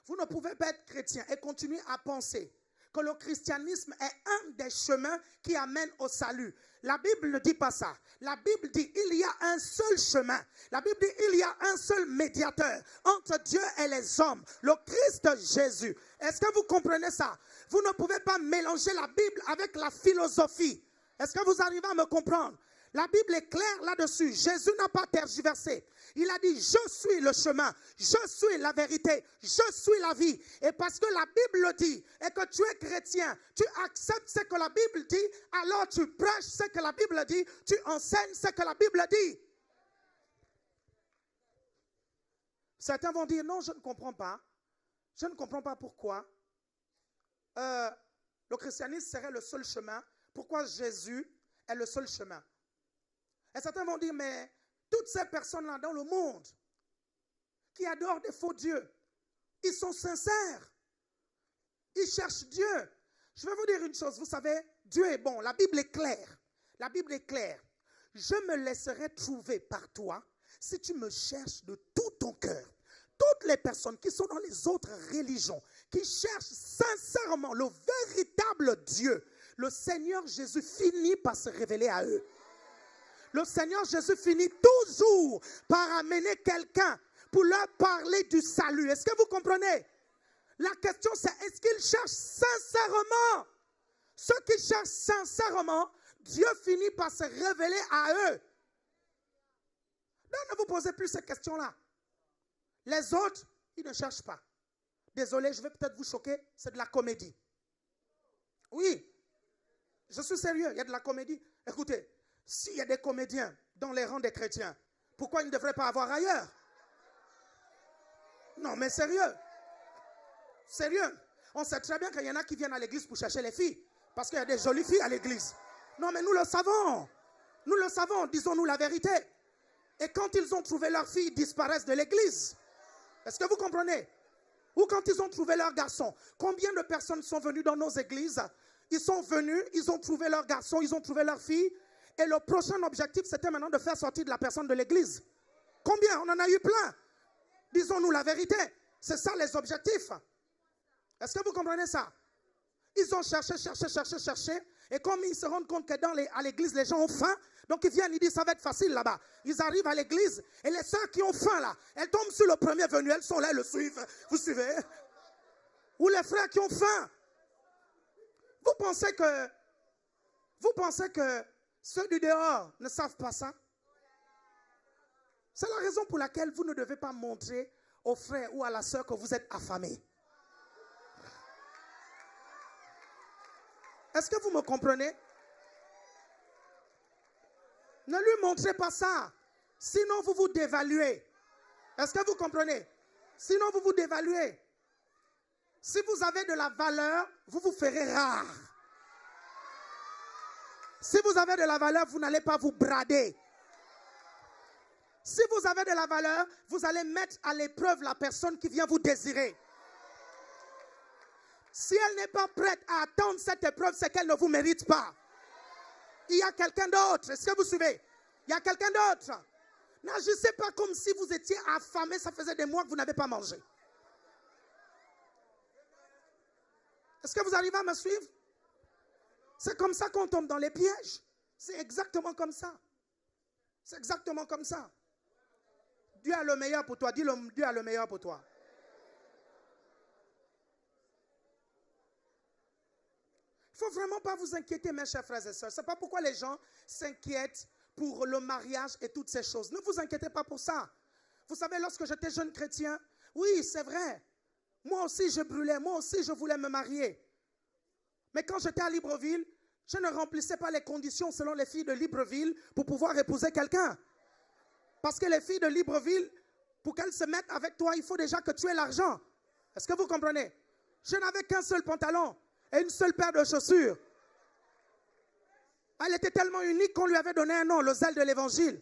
Vous ne pouvez pas être chrétien et continuer à penser que le christianisme est un des chemins qui amène au salut. La Bible ne dit pas ça. La Bible dit il y a un seul chemin. La Bible dit il y a un seul médiateur entre Dieu et les hommes, le Christ Jésus. Est-ce que vous comprenez ça? Vous ne pouvez pas mélanger la Bible avec la philosophie. Est-ce que vous arrivez à me comprendre? La Bible est claire là-dessus. Jésus n'a pas tergiversé. Il a dit, je suis le chemin, je suis la vérité, je suis la vie. Et parce que la Bible le dit et que tu es chrétien, tu acceptes ce que la Bible dit, alors tu prêches ce que la Bible dit, tu enseignes ce que la Bible dit. Certains vont dire, non, je ne comprends pas. Je ne comprends pas pourquoi le christianisme serait le seul chemin. Pourquoi Jésus est le seul chemin? Et certains vont dire, mais toutes ces personnes-là dans le monde qui adorent des faux dieux, ils sont sincères. Ils cherchent Dieu. Je vais vous dire une chose, vous savez, Dieu est bon. La Bible est claire. La Bible est claire. Je me laisserai trouver par toi si tu me cherches de tout ton cœur. Toutes les personnes qui sont dans les autres religions, qui cherchent sincèrement le véritable Dieu, le Seigneur Jésus finit par se révéler à eux. Le Seigneur Jésus finit toujours par amener quelqu'un pour leur parler du salut. Est-ce que vous comprenez? La question c'est, est-ce qu'ils cherchent sincèrement? Ceux qui cherchent sincèrement, Dieu finit par se révéler à eux. Non, ne vous posez plus ces questions-là. Les autres, ils ne cherchent pas. Désolé, je vais peut-être vous choquer, c'est de la comédie. Oui, je suis sérieux, il y a de la comédie. Écoutez, s'il y a des comédiens dans les rangs des chrétiens, pourquoi ils ne devraient pas avoir ailleurs? Non, mais sérieux. Sérieux. On sait très bien qu'il y en a qui viennent à l'église pour chercher les filles. Parce qu'il y a des jolies filles à l'église. Non, mais nous le savons. Nous le savons, disons-nous la vérité. Et quand ils ont trouvé leur fille, ils disparaissent de l'église. Est-ce que vous comprenez? Ou quand ils ont trouvé leur garçon. Combien de personnes sont venues dans nos églises? Ils sont venus, ils ont trouvé leur garçon, ils ont trouvé leur fille. Et le prochain objectif, c'était maintenant de faire sortir de la personne de l'église. Combien? On en a eu plein. Disons-nous la vérité. C'est ça les objectifs. Est-ce que vous comprenez ça? Ils ont cherché. Et comme ils se rendent compte qu'à l'église, les gens ont faim, donc ils viennent, ils disent, ça va être facile là-bas. Ils arrivent à l'église, et les sœurs qui ont faim là, elles tombent sur le premier venu, elles sont là, elles le suivent. Vous suivez? Ou les frères qui ont faim. Vous pensez que ceux du dehors ne savent pas ça? C'est la raison pour laquelle vous ne devez pas montrer au frère ou à la sœur que vous êtes affamé. Est-ce que vous me comprenez? Ne lui montrez pas ça. Sinon, vous vous dévaluez. Est-ce que vous comprenez? Sinon, vous vous dévaluez. Si vous avez de la valeur, vous vous ferez rare. Si vous avez de la valeur, vous n'allez pas vous brader. Si vous avez de la valeur, vous allez mettre à l'épreuve la personne qui vient vous désirer. Si elle n'est pas prête à attendre cette épreuve, c'est qu'elle ne vous mérite pas. Il y a quelqu'un d'autre. Est-ce que vous suivez? Il y a quelqu'un d'autre. N'agissez pas comme si vous étiez affamé, ça faisait des mois que vous n'avez pas mangé. Est-ce que vous arrivez à me suivre? C'est comme ça qu'on tombe dans les pièges. C'est exactement comme ça. C'est exactement comme ça. Dieu a le meilleur pour toi. Dis-le, Dieu a le meilleur pour toi. Il ne faut vraiment pas vous inquiéter, mes chers frères et sœurs. Ce n'est pas pourquoi les gens s'inquiètent pour le mariage et toutes ces choses. Ne vous inquiétez pas pour ça. Vous savez, lorsque j'étais jeune chrétien, oui, c'est vrai. Moi aussi, je brûlais. Moi aussi, je voulais me marier. Mais quand j'étais à Libreville, je ne remplissais pas les conditions selon les filles de Libreville pour pouvoir épouser quelqu'un. Parce que les filles de Libreville, pour qu'elles se mettent avec toi, il faut déjà que tu aies l'argent. Est-ce que vous comprenez? Je n'avais qu'un seul pantalon et une seule paire de chaussures. Elle était tellement unique qu'on lui avait donné un nom, le zèle de l'évangile.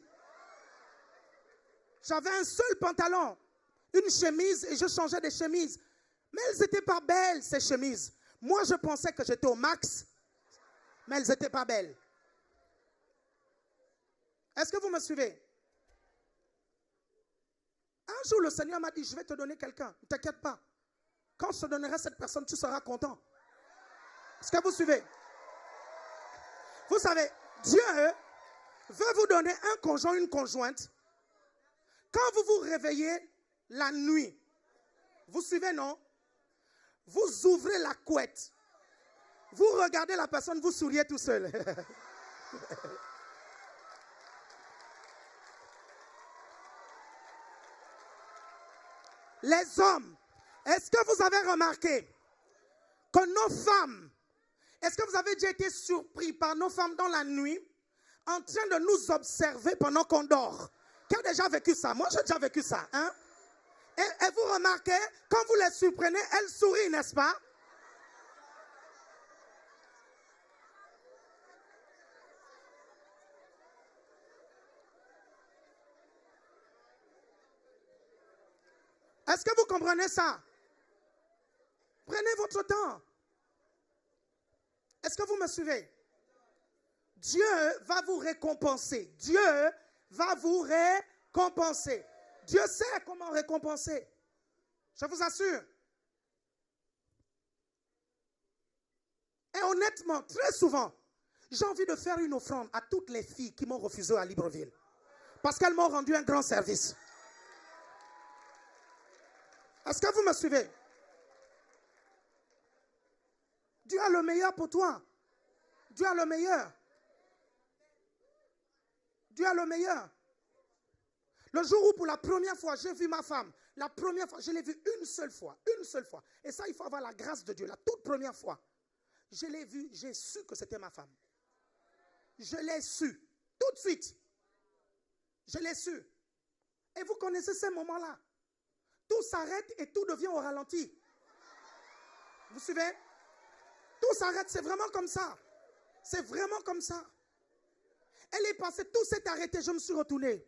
J'avais un seul pantalon, une chemise et je changeais des chemises. Mais elles n'étaient pas belles, ces chemises. Moi, je pensais que j'étais au max, mais elles n'étaient pas belles. Est-ce que vous me suivez? Un jour, le Seigneur m'a dit, je vais te donner quelqu'un. Ne t'inquiète pas. Quand je te donnerai cette personne, tu seras content. Est-ce que vous suivez? Vous savez, Dieu veut vous donner un conjoint, une conjointe. Quand vous vous réveillez la nuit, vous suivez, non? Vous ouvrez la couette. Vous regardez la personne, vous souriez tout seul. Les hommes, est-ce que vous avez remarqué que nos femmes, est-ce que vous avez déjà été surpris par nos femmes dans la nuit en train de nous observer pendant qu'on dort? Qui a déjà vécu ça? Moi, j'ai déjà vécu ça. Hein? Et vous remarquez, quand vous les surprenez, elles sourient, n'est-ce pas? Est-ce que vous comprenez ça? Prenez votre temps. Est-ce que vous me suivez? Dieu va vous récompenser. Dieu va vous récompenser. Dieu sait comment récompenser. Je vous assure. Et honnêtement, très souvent, j'ai envie de faire une offrande à toutes les filles qui m'ont refusé à Libreville. Parce qu'elles m'ont rendu un grand service. Est-ce que vous me suivez? Dieu a le meilleur pour toi. Dieu a le meilleur. Dieu a le meilleur. Le jour où pour la première fois j'ai vu ma femme, la première fois, je l'ai vue une seule fois. Et ça, il faut avoir la grâce de Dieu. La toute première fois, je l'ai vue, j'ai su que c'était ma femme. Je l'ai su, tout de suite. Je l'ai su. Et vous connaissez ces moments-là. Tout s'arrête et tout devient au ralenti. Vous suivez? Tout s'arrête, c'est vraiment comme ça. C'est vraiment comme ça. Elle est passée, tout s'est arrêté, je me suis retourné.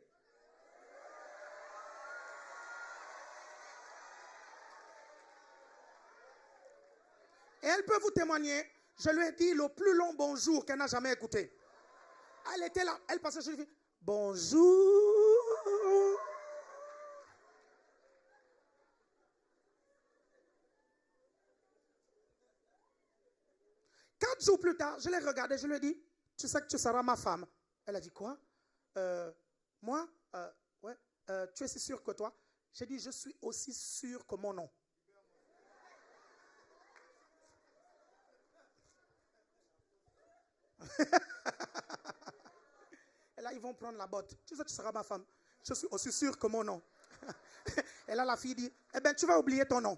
Et elle peut vous témoigner, je lui ai dit le plus long bonjour qu'elle n'a jamais écouté. Elle était là, elle passait, je lui ai dit bonjour. Quatre jours plus tard, je l'ai regardée, je lui ai dit, tu sais que tu seras ma femme. Elle a dit quoi? Moi? Ouais. Tu es si sûr que toi? J'ai dit, je suis aussi sûr que mon nom. Et là, ils vont prendre la botte. Tu sais, tu seras ma femme. Je suis aussi sûr que mon nom. Et là, la fille dit, eh bien, tu vas oublier ton nom.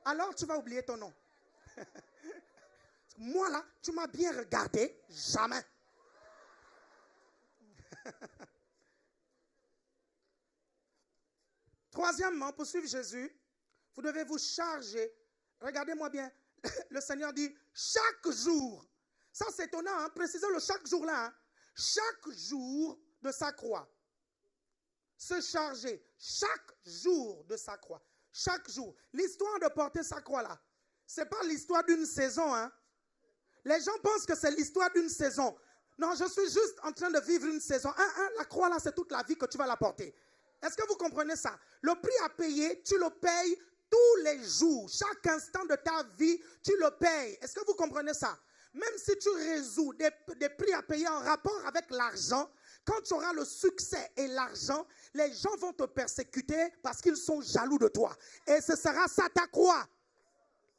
Alors, tu vas oublier ton nom. Moi, là, tu m'as bien regardé. Jamais. Troisièmement, pour suivre Jésus, vous devez vous charger. Regardez-moi bien. Le Seigneur dit chaque jour. Ça, c'est étonnant, hein? Précisez le chaque jour là. Hein? Chaque jour de sa croix. Se charger chaque jour de sa croix. Chaque jour. L'histoire de porter sa croix là, ce n'est pas l'histoire d'une saison. Hein? Les gens pensent que c'est l'histoire d'une saison. Non, je suis juste en train de vivre une saison. La croix là, c'est toute la vie que tu vas la porter. Est-ce que vous comprenez ça? Le prix à payer, tu le payes tous les jours. Chaque instant de ta vie, tu le payes. Est-ce que vous comprenez ça? Même si tu résous des prix à payer en rapport avec l'argent, quand tu auras le succès et l'argent, les gens vont te persécuter parce qu'ils sont jaloux de toi. Et ce sera ça ta croix.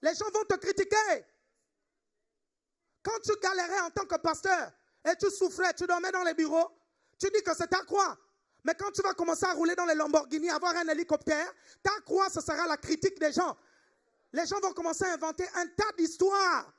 Les gens vont te critiquer. Quand tu galérais en tant que pasteur et tu souffrais, tu dormais dans les bureaux, tu dis que c'est ta croix. Mais quand tu vas commencer à rouler dans les Lamborghini, avoir un hélicoptère, ta croix, ce sera la critique des gens. Les gens vont commencer à inventer un tas d'histoires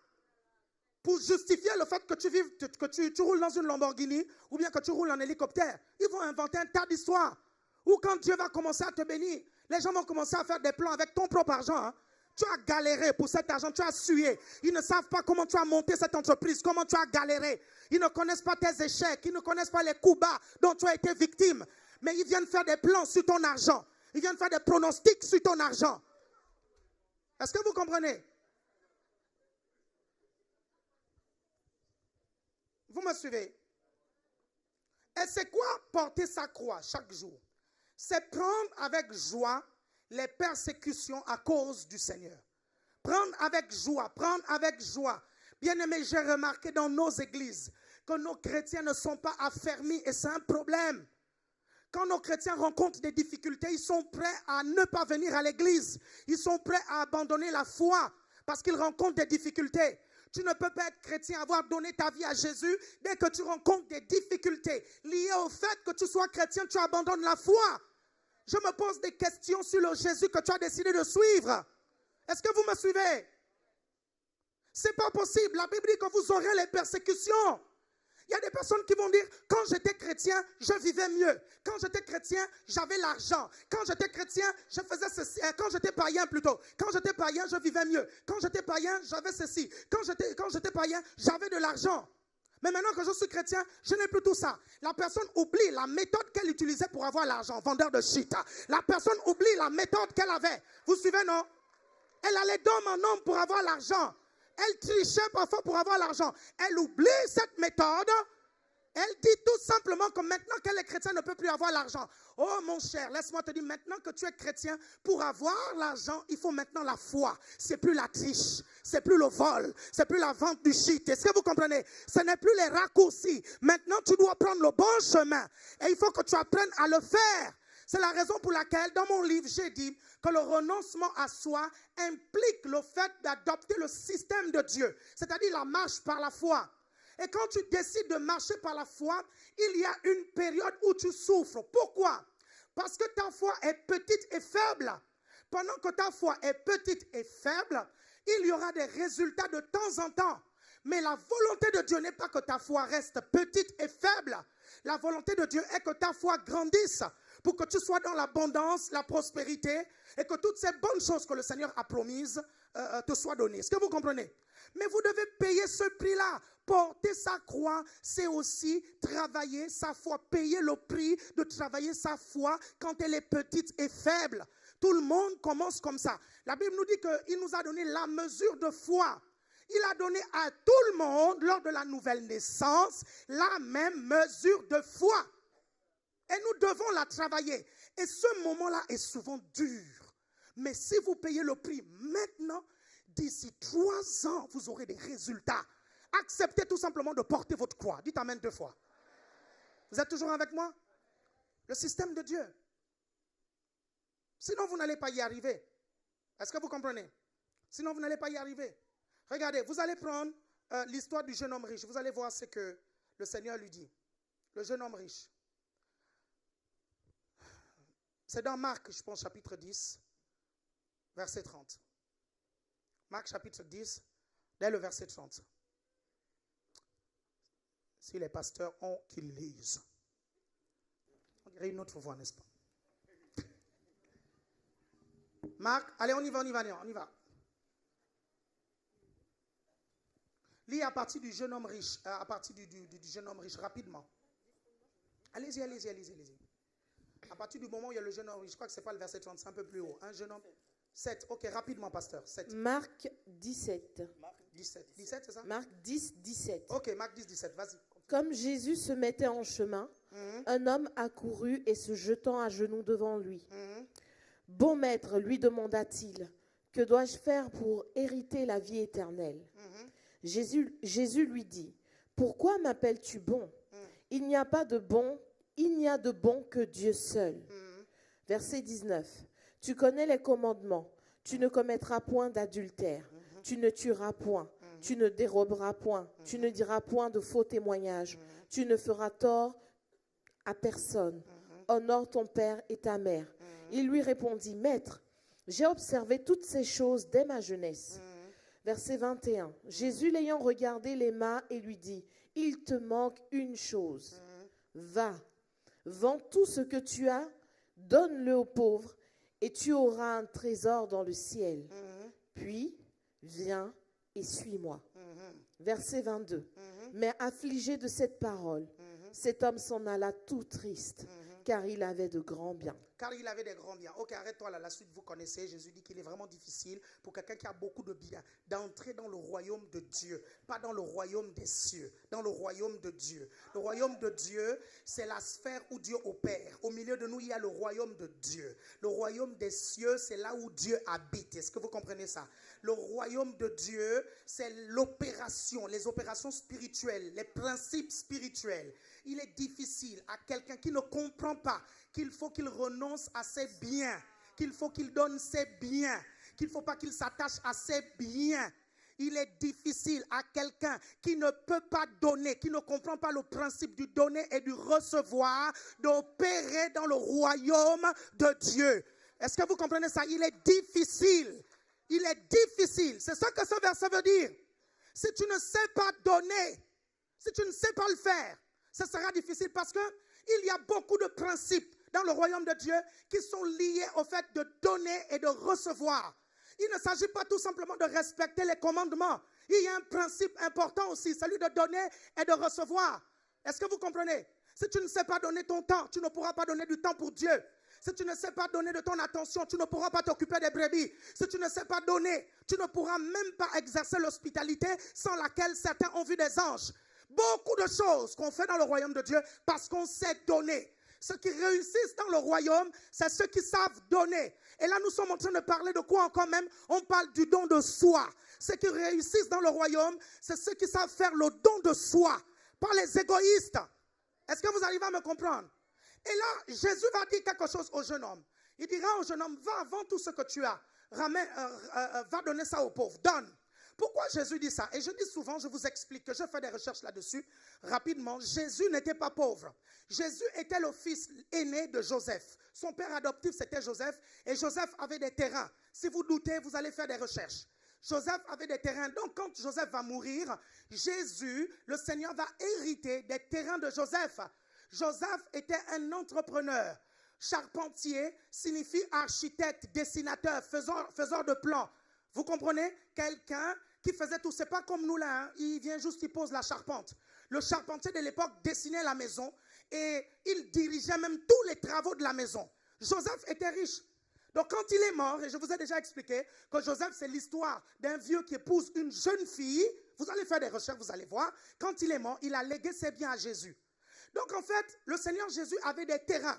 pour justifier le fait que tu vives, que tu roules dans une Lamborghini ou bien que tu roules en hélicoptère. Ils vont inventer un tas d'histoires. Ou quand Dieu va commencer à te bénir, les gens vont commencer à faire des plans avec ton propre argent. Hein. Tu as galéré pour cet argent, tu as sué. Ils ne savent pas comment tu as monté cette entreprise, comment tu as galéré. Ils ne connaissent pas tes échecs, ils ne connaissent pas les coups bas dont tu as été victime. Mais ils viennent faire des plans sur ton argent. Ils viennent faire des pronostics sur ton argent. Est-ce que vous comprenez? Vous me suivez? Et c'est quoi porter sa croix chaque jour? C'est prendre avec joie les persécutions à cause du Seigneur. Prendre avec joie, prendre avec joie. Bien-aimés, j'ai remarqué dans nos églises que nos chrétiens ne sont pas affermis et c'est un problème. Quand nos chrétiens rencontrent des difficultés, ils sont prêts à ne pas venir à l'église. Ils sont prêts à abandonner la foi parce qu'ils rencontrent des difficultés. Tu ne peux pas être chrétien, avoir donné ta vie à Jésus. Dès que tu rencontres des difficultés liées au fait que tu sois chrétien, tu abandonnes la foi. Je me pose des questions sur le Jésus que tu as décidé de suivre. Est-ce que vous me suivez? C'est pas possible. La Bible dit que vous aurez les persécutions. Il y a des personnes qui vont dire, quand j'étais chrétien, je vivais mieux. Quand j'étais chrétien, j'avais l'argent. Quand j'étais chrétien, je faisais ceci. Quand j'étais païen plutôt. Quand j'étais païen, je vivais mieux. Quand j'étais païen, j'avais ceci. Quand j'étais païen, j'avais de l'argent. Mais maintenant que je suis chrétien, je n'ai plus tout ça. La personne oublie la méthode qu'elle utilisait pour avoir l'argent. Vendeur de shit. La personne oublie la méthode qu'elle avait. Vous suivez, non? Elle allait d'homme en homme pour avoir l'argent. Elle trichait parfois pour avoir l'argent. Elle oublie cette méthode. Elle dit tout simplement que maintenant qu'elle est chrétienne, elle ne peut plus avoir l'argent. Oh mon cher, laisse-moi te dire, maintenant que tu es chrétien, pour avoir l'argent, il faut maintenant la foi. C'est plus la triche, c'est plus le vol, c'est plus la vente du shit. Est-ce que vous comprenez? Ce n'est plus les raccourcis. Maintenant, tu dois prendre le bon chemin. Et il faut que tu apprennes à le faire. C'est la raison pour laquelle, dans mon livre, j'ai dit que le renoncement à soi implique le fait d'adopter le système de Dieu, c'est-à-dire la marche par la foi. Et quand tu décides de marcher par la foi, il y a une période où tu souffres. Pourquoi? Parce que ta foi est petite et faible. Pendant que ta foi est petite et faible, il y aura des résultats de temps en temps. Mais la volonté de Dieu n'est pas que ta foi reste petite et faible. La volonté de Dieu est que ta foi grandisse pour que tu sois dans l'abondance, la prospérité et que toutes ces bonnes choses que le Seigneur a promises te soient données. Est-ce que vous comprenez? Mais vous devez payer ce prix-là. Porter sa croix, c'est aussi travailler sa foi. Payer le prix de travailler sa foi quand elle est petite et faible. Tout le monde commence comme ça. La Bible nous dit qu'il nous a donné la mesure de foi. Il a donné à tout le monde, lors de la nouvelle naissance, la même mesure de foi. Et nous devons la travailler. Et ce moment-là est souvent dur. Mais si vous payez le prix maintenant, d'ici 3 ans, vous aurez des résultats. Acceptez tout simplement de porter votre croix. Dites amen 2 fois. Vous êtes toujours avec moi? Le système de Dieu. Sinon, vous n'allez pas y arriver. Est-ce que vous comprenez? Sinon, vous n'allez pas y arriver. Regardez, vous allez prendre l'histoire du jeune homme riche. Vous allez voir ce que le Seigneur lui dit. Le jeune homme riche. C'est dans Marc, je pense, chapitre 10, verset 30. Marc, chapitre 10, dès le verset 30. Si les pasteurs ont, qu'ils lisent. On dirait une autre voix, n'est-ce pas? Marc, allez, on y va. Lis à partir du jeune homme riche, du jeune homme riche, rapidement. Allez-y. À partir du moment où il y a le jeune homme riche, je crois que ce n'est pas le verset 30, c'est un peu plus haut. Un jeune homme, 7, ok, rapidement, pasteur, 7. Marc 17. Marc 17, c'est ça? Marc 10, 17. Ok, Marc 10, 17, vas-y. Comme Jésus se mettait en chemin, un homme accourut et se jetant à genoux devant lui. Bon maître, lui demanda-t-il, que dois-je faire pour hériter la vie éternelle? Jésus lui dit, pourquoi m'appelles-tu bon? Il n'y a de bon que Dieu seul. Verset 19. Tu connais les commandements. Tu ne commettras point d'adultère. Tu ne tueras point. Tu ne déroberas point. Tu ne diras point de faux témoignages. Tu ne feras tort à personne. Honore ton père et ta mère. Il lui répondit, Maître, j'ai observé toutes ces choses dès ma jeunesse. Verset 21. Jésus l'ayant regardé l'aima et lui dit, il te manque une chose. Va, vends tout ce que tu as, donne-le aux pauvres, et tu auras un trésor dans le ciel. Puis, viens et suis-moi. Verset 22. Mais affligé de cette parole, cet homme s'en alla tout triste, car il avait de grands biens. Car il avait des grands biens. Ok, arrête-toi là, la suite vous connaissez. Jésus dit qu'il est vraiment difficile pour quelqu'un qui a beaucoup de biens d'entrer dans le royaume de Dieu. Pas dans le royaume des cieux, dans le royaume de Dieu. Le royaume de Dieu, c'est la sphère où Dieu opère. Au milieu de nous, il y a le royaume de Dieu. Le royaume des cieux, c'est là où Dieu habite. Est-ce que vous comprenez ça? Le royaume de Dieu, c'est l'opération, les opérations spirituelles, les principes spirituels. Il est difficile à quelqu'un qui ne comprend pas qu'il faut qu'il renonce à ses biens, qu'il faut qu'il donne ses biens, qu'il ne faut pas qu'il s'attache à ses biens. Il est difficile à quelqu'un qui ne peut pas donner, qui ne comprend pas le principe du donner et du recevoir, d'opérer dans le royaume de Dieu. Est-ce que vous comprenez ça? Il est difficile. Il est difficile. C'est ça que ce verset veut dire. Si tu ne sais pas donner, si tu ne sais pas le faire, ce sera difficile parce qu'il y a beaucoup de principes dans le royaume de Dieu qui sont liés au fait de donner et de recevoir. Il ne s'agit pas tout simplement de respecter les commandements. Il y a un principe important aussi, celui de donner et de recevoir. Est-ce que vous comprenez? Si tu ne sais pas donner ton temps, tu ne pourras pas donner du temps pour Dieu. Si tu ne sais pas donner de ton attention, tu ne pourras pas t'occuper des brebis. Si tu ne sais pas donner, tu ne pourras même pas exercer l'hospitalité sans laquelle certains ont vu des anges. Beaucoup de choses qu'on fait dans le royaume de Dieu parce qu'on sait donner. Ceux qui réussissent dans le royaume, c'est ceux qui savent donner. Et là, nous sommes en train de parler de quoi encore même? On parle du don de soi. Ceux qui réussissent dans le royaume, c'est ceux qui savent faire le don de soi, pas les égoïstes. Est-ce que vous arrivez à me comprendre? Et là, Jésus va dire quelque chose au jeune homme. Il dira au jeune homme, va, vends tout ce que tu as. Va donner ça aux pauvres. Donne. Pourquoi Jésus dit ça? Et je dis souvent, je vous explique que je fais des recherches là-dessus rapidement. Jésus n'était pas pauvre. Jésus était le fils aîné de Joseph. Son père adoptif, c'était Joseph. Et Joseph avait des terrains. Si vous doutez, vous allez faire des recherches. Joseph avait des terrains. Donc, quand Joseph va mourir, Jésus, le Seigneur, va hériter des terrains de Joseph. Joseph était un entrepreneur. Charpentier signifie architecte, dessinateur, faiseur de plans. Vous comprenez? Quelqu'un qui faisait tout. C'est pas comme nous là. Hein. Il vient juste, il pose la charpente. Le charpentier de l'époque dessinait la maison et il dirigeait même tous les travaux de la maison. Joseph était riche. Donc quand il est mort, et je vous ai déjà expliqué que Joseph, c'est l'histoire d'un vieux qui épouse une jeune fille. Vous allez faire des recherches, vous allez voir. Quand il est mort, il a légué ses biens à Jésus. Donc en fait, le Seigneur Jésus avait des terrains.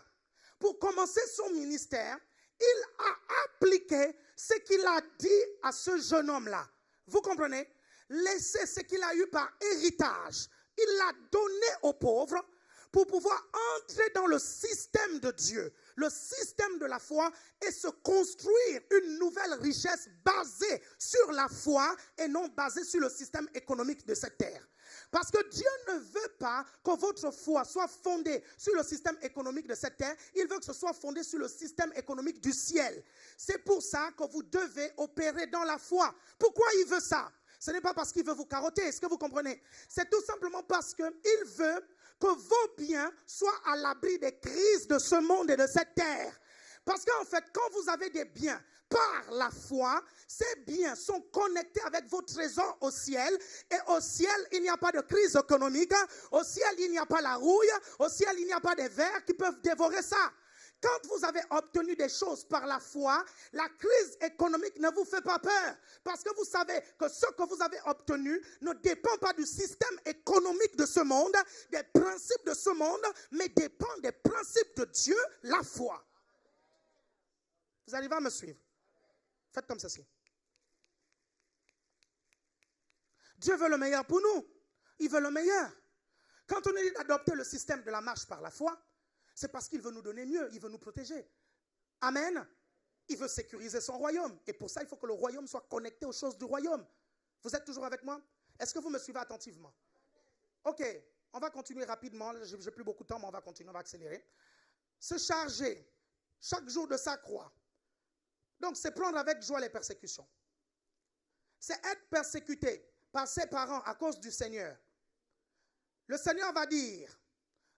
Pour commencer son ministère, il a appliqué ce qu'il a dit à ce jeune homme-là. Vous comprenez? Laissez ce qu'il a eu par héritage. Il l'a donné aux pauvres pour pouvoir entrer dans le système de Dieu, le système de la foi et se construire une nouvelle richesse basée sur la foi et non basée sur le système économique de cette terre. Parce que Dieu ne veut pas que votre foi soit fondée sur le système économique de cette terre. Il veut que ce soit fondé sur le système économique du ciel. C'est pour ça que vous devez opérer dans la foi. Pourquoi il veut ça? Ce n'est pas parce qu'il veut vous carotter. Est-ce que vous comprenez? C'est tout simplement parce qu'il veut que vos biens soient à l'abri des crises de ce monde et de cette terre. Parce qu'en fait, quand vous avez des biens par la foi, ces biens sont connectés avec vos trésors au ciel. Et au ciel, il n'y a pas de crise économique. Au ciel, il n'y a pas la rouille. Au ciel, il n'y a pas de vers qui peuvent dévorer ça. Quand vous avez obtenu des choses par la foi, la crise économique ne vous fait pas peur. Parce que vous savez que ce que vous avez obtenu ne dépend pas du système économique de ce monde, des principes de ce monde, mais dépend des principes de Dieu, la foi. Vous arrivez à me suivre? Faites comme ceci. Dieu veut le meilleur pour nous. Il veut le meilleur. Quand on est d'adopter le système de la marche par la foi, c'est parce qu'il veut nous donner mieux, il veut nous protéger. Amen. Il veut sécuriser son royaume. Et pour ça, il faut que le royaume soit connecté aux choses du royaume. Vous êtes toujours avec moi? Est-ce que vous me suivez attentivement? Ok, on va continuer rapidement. Je n'ai plus beaucoup de temps, mais on va continuer, on va accélérer. Se charger chaque jour de sa croix. Donc, c'est prendre avec joie les persécutions. C'est être persécuté par ses parents à cause du Seigneur. Le Seigneur va dire,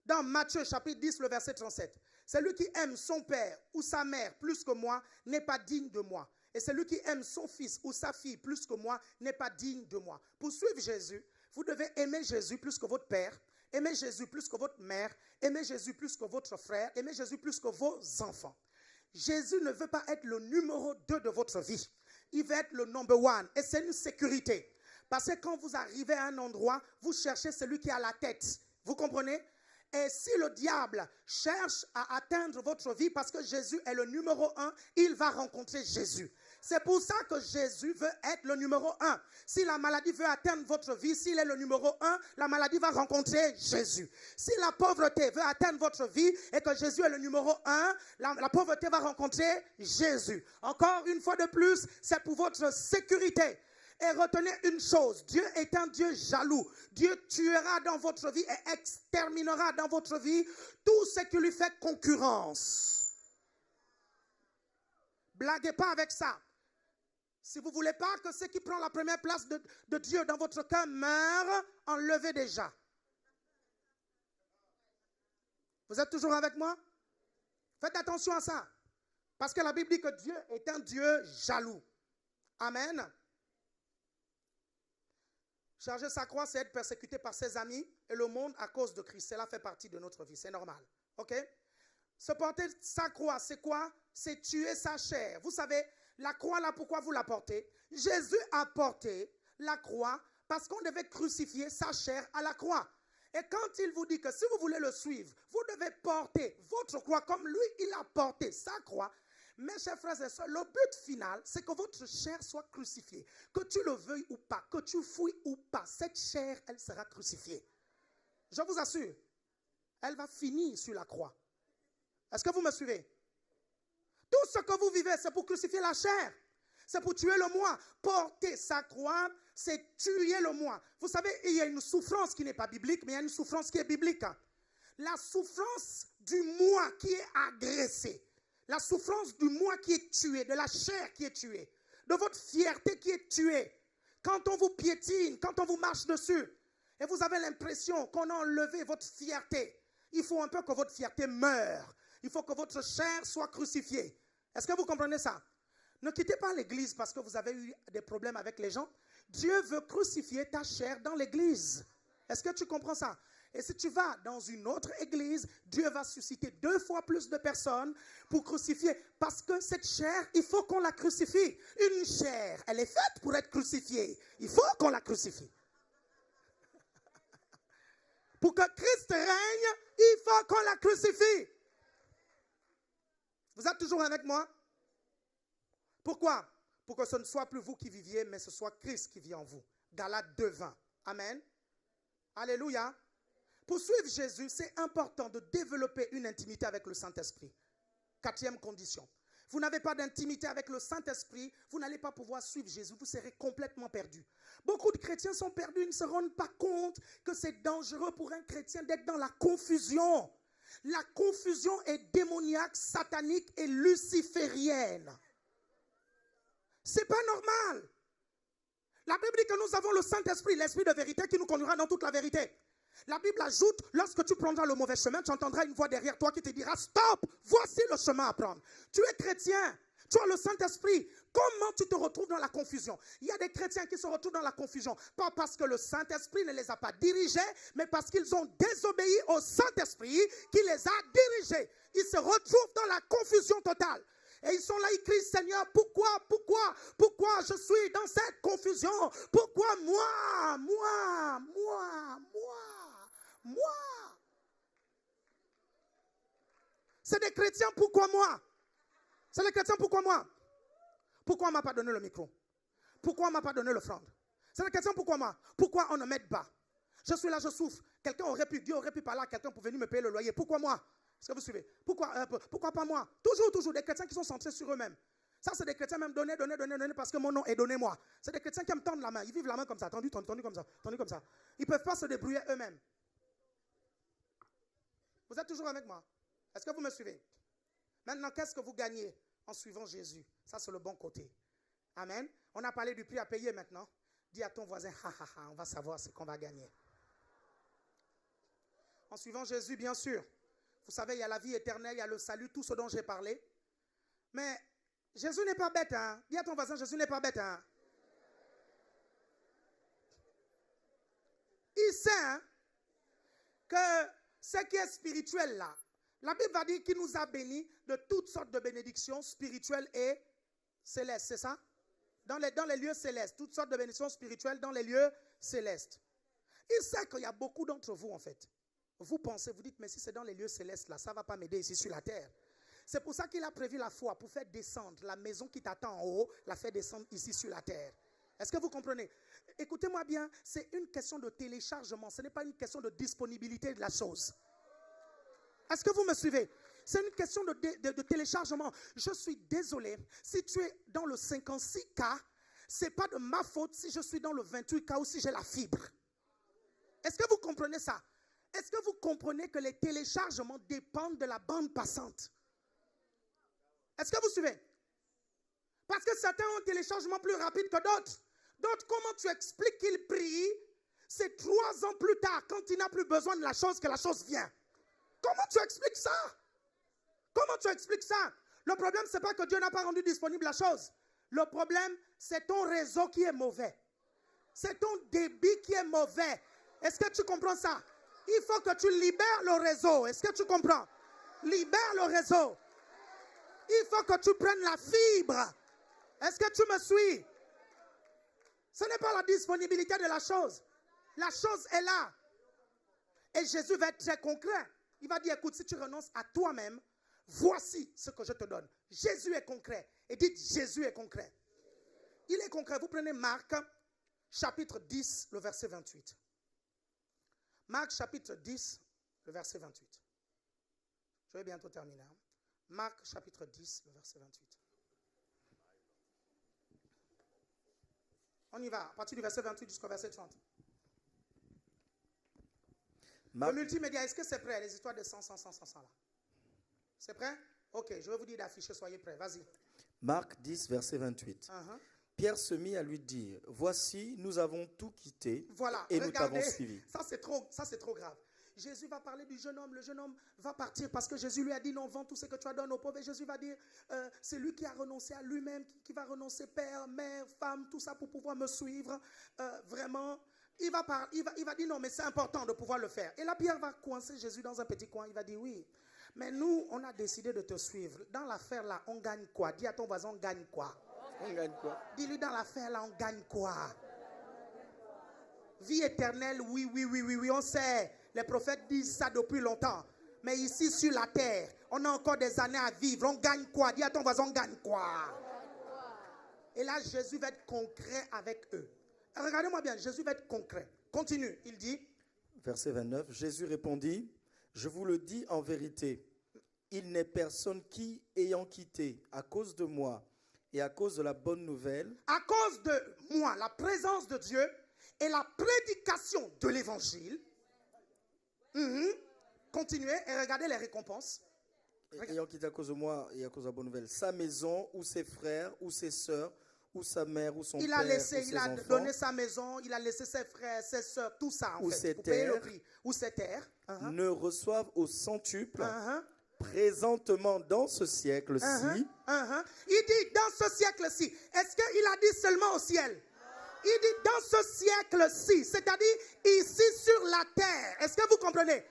dans Matthieu chapitre 10, le verset 37, « Celui qui aime son père ou sa mère plus que moi n'est pas digne de moi. Et celui qui aime son fils ou sa fille plus que moi n'est pas digne de moi. » Pour suivre Jésus, vous devez aimer Jésus plus que votre père, aimer Jésus plus que votre mère, aimer Jésus plus que votre frère, aimer Jésus plus que vos enfants. Jésus ne veut pas être le numéro 2 de votre vie. Il veut être le number 1. Et c'est une sécurité. Parce que quand vous arrivez à un endroit, vous cherchez celui qui a la tête. Vous comprenez? Et si le diable cherche à atteindre votre vie parce que Jésus est le numéro 1, il va rencontrer Jésus. C'est pour ça que Jésus veut être le numéro 1. Si la maladie veut atteindre votre vie, s'il est le numéro 1, la maladie va rencontrer Jésus. Si la pauvreté veut atteindre votre vie et que Jésus est le numéro 1, la pauvreté va rencontrer Jésus. Encore une fois de plus, c'est pour votre sécurité. Et retenez une chose, Dieu est un Dieu jaloux. Dieu tuera dans votre vie et exterminera dans votre vie tout ce qui lui fait concurrence. Blaguez pas avec ça. Si vous ne voulez pas que ceux qui prennent la première place de Dieu dans votre cœur meurent, enlevez déjà. Vous êtes toujours avec moi? Faites attention à ça. Parce que la Bible dit que Dieu est un Dieu jaloux. Amen. Charger sa croix, c'est être persécuté par ses amis et le monde à cause de Christ. Cela fait partie de notre vie, c'est normal. Ok? Se porter sa croix, c'est quoi? C'est tuer sa chair. Vous savez, la croix là, pourquoi vous la portez? Jésus a porté la croix parce qu'on devait crucifier sa chair à la croix. Et quand il vous dit que si vous voulez le suivre, vous devez porter votre croix comme lui, il a porté sa croix. Mes chers frères et sœurs, le but final, c'est que votre chair soit crucifiée. Que tu le veuilles ou pas, que tu fouilles ou pas, cette chair, elle sera crucifiée. Je vous assure, elle va finir sur la croix. Est-ce que vous me suivez? Tout ce que vous vivez, c'est pour crucifier la chair. C'est pour tuer le moi. Porter sa croix, c'est tuer le moi. Vous savez, il y a une souffrance qui n'est pas biblique, mais il y a une souffrance qui est biblique. La souffrance du moi qui est agressé. La souffrance du moi qui est tué, de la chair qui est tuée, de votre fierté qui est tuée. Quand on vous piétine, quand on vous marche dessus, et vous avez l'impression qu'on a enlevé votre fierté, il faut un peu que votre fierté meure. Il faut que votre chair soit crucifiée. Est-ce que vous comprenez ça? Ne quittez pas l'église parce que vous avez eu des problèmes avec les gens. Dieu veut crucifier ta chair dans l'église. Est-ce que tu comprends ça? Et si tu vas dans une autre église, Dieu va susciter 2 fois plus de personnes pour crucifier. Parce que cette chair, il faut qu'on la crucifie. Une chair, elle est faite pour être crucifiée. Il faut qu'on la crucifie. Pour que Christ règne, il faut qu'on la crucifie. Vous êtes toujours avec moi? Pourquoi? Pour que ce ne soit plus vous qui viviez, mais ce soit Christ qui vit en vous. Galates 2:20. Amen. Alléluia. Pour suivre Jésus, c'est important de développer une intimité avec le Saint-Esprit. 4e condition. Vous n'avez pas d'intimité avec le Saint-Esprit, vous n'allez pas pouvoir suivre Jésus, vous serez complètement perdu. Beaucoup de chrétiens sont perdus, ils ne se rendent pas compte que c'est dangereux pour un chrétien d'être dans la confusion. La confusion est démoniaque, satanique et luciférienne. C'est pas normal. La Bible dit que nous avons le Saint-Esprit, l'Esprit de vérité qui nous conduira dans toute la vérité. La Bible ajoute, lorsque tu prendras le mauvais chemin, tu entendras une voix derrière toi qui te dira, stop, voici le chemin à prendre. Tu es chrétien, Tu as le Saint-Esprit. Comment tu te retrouves dans la confusion? Il y a des chrétiens qui se retrouvent dans la confusion. Pas parce que le Saint-Esprit ne les a pas dirigés, mais parce qu'ils ont désobéi au Saint-Esprit qui les a dirigés. Ils se retrouvent dans la confusion totale. Et ils sont là, ils crient, Seigneur, pourquoi je suis dans cette confusion? Pourquoi moi? C'est des chrétiens, pourquoi moi? C'est les chrétiens, pourquoi moi? Pourquoi on ne m'a pas donné le micro? Pourquoi on ne m'a pas donné l'offrande? C'est les chrétiens, pourquoi moi? Pourquoi on ne m'aide pas? Je suis là, je souffre. Dieu aurait pu parler à quelqu'un pour venir me payer le loyer. Pourquoi moi? Est-ce que vous suivez? Pourquoi pas moi? Toujours des chrétiens qui sont centrés sur eux-mêmes. Ça, c'est des chrétiens même donner parce que mon nom est donné moi. C'est des chrétiens qui aiment tendre la main. Ils vivent la main comme ça, tendu comme ça. Ils ne peuvent pas se débrouiller eux-mêmes. Vous êtes toujours avec moi? Est-ce que vous me suivez? Maintenant, qu'est-ce que vous gagnez en suivant Jésus? Ça, c'est le bon côté. Amen. On a parlé du prix à payer maintenant. Dis à ton voisin, on va savoir ce qu'on va gagner. En suivant Jésus, bien sûr. Vous savez, il y a la vie éternelle, il y a le salut, tout ce dont j'ai parlé. Mais Jésus n'est pas bête, hein? Dis à ton voisin, Jésus n'est pas bête, hein? Il sait, hein, que ce qui est spirituel là, la Bible va dire qu'il nous a bénis de toutes sortes de bénédictions spirituelles et célestes, c'est ça? Dans les lieux célestes, toutes sortes de bénédictions spirituelles dans les lieux célestes. Il sait qu'il y a beaucoup d'entre vous, en fait. Vous pensez, vous dites, mais si c'est dans les lieux célestes, là, ça ne va pas m'aider ici sur la terre. C'est pour ça qu'il a prévu la foi, pour faire descendre la maison qui t'attend en haut, la faire descendre ici sur la terre. Est-ce que vous comprenez? Écoutez-moi bien, c'est une question de téléchargement, ce n'est pas une question de disponibilité de la chose. Est-ce que vous me suivez? C'est une question de téléchargement. Je suis désolé, si tu es dans le 56K, ce n'est pas de ma faute si je suis dans le 28K ou si j'ai la fibre. Est-ce que vous comprenez ça? Est-ce que vous comprenez que les téléchargements dépendent de la bande passante? Est-ce que vous suivez? Parce que certains ont un téléchargement plus rapide que d'autres. D'autres, comment tu expliques qu'ils prient? C'est 3 ans plus tard, quand il n'a plus besoin de la chose, que la chose vient. Comment tu expliques ça? Comment tu expliques ça? Le problème, ce n'est pas que Dieu n'a pas rendu disponible la chose. Le problème, c'est ton réseau qui est mauvais. C'est ton débit qui est mauvais. Est-ce que tu comprends ça? Il faut que tu libères le réseau. Est-ce que tu comprends? Libère le réseau. Il faut que tu prennes la fibre. Est-ce que tu me suis? Ce n'est pas la disponibilité de la chose. La chose est là. Et Jésus va être très concret. Il va dire, écoute, si tu renonces à toi-même, voici ce que je te donne. Jésus est concret. Et dites, Jésus est concret. Il est concret. Vous prenez Marc, chapitre 10, le verset 28. Marc, chapitre 10, le verset 28. Je vais bientôt terminer. Hein? Marc, chapitre 10, le verset 28. On y va, à partir du verset 28 jusqu'au verset 30. Le multimédia, est-ce que c'est prêt? Les histoires de 100 là. C'est prêt? Ok, je vais vous dire d'afficher, soyez prêts. Vas-y. Marc 10, verset 28. Pierre se mit à lui dire, voici, nous avons tout quitté, voilà, et regardez, nous t'avons suivi. Ça, c'est trop grave. Jésus va parler du jeune homme. Le jeune homme va partir parce que Jésus lui a dit, non, vends tout ce que tu as donné aux pauvres. Et Jésus va dire, c'est lui qui a renoncé à lui-même, qui va renoncer père, mère, femme, tout ça pour pouvoir me suivre. Vraiment, il va dire, non, mais c'est important de pouvoir le faire. Et là, Pierre va coincer Jésus dans un petit coin. Il va dire, oui, mais nous, on a décidé de te suivre. Dans l'affaire là, on gagne quoi? Dis à ton voisin, on gagne quoi? On gagne quoi? Dis-lui, dans l'affaire là, on gagne quoi? Vie éternelle, oui, on sait. Les prophètes disent ça depuis longtemps. Mais ici sur la terre, on a encore des années à vivre. On gagne quoi? Dis à ton voisin, on gagne quoi? Et là, Jésus va être concret avec eux. Regardez-moi bien, Jésus va être concret. Continue, il dit. Verset 29, Jésus répondit, je vous le dis en vérité, il n'est personne qui, ayant quitté à cause de moi et à cause de la bonne nouvelle, à cause de moi, la présence de Dieu et la prédication de l'évangile, continuez et regardez les récompenses. Ayant quitté à cause de moi et à cause de la bonne nouvelle, sa maison, ou ses frères, ou ses sœurs, ou sa mère, ou son père, ou ses il a enfants, donné sa maison, il a laissé ses frères, ses sœurs, tout ça en ou fait, ses pour payer le terres, prix. Ou ses terres, ne reçoivent au centuple présentement dans ce siècle-ci, Il dit dans ce siècle-ci. Est-ce qu'il a dit seulement au ciel? Il dit dans ce siècle-ci, c'est-à-dire ici sur la terre. Est-ce que vous comprenez?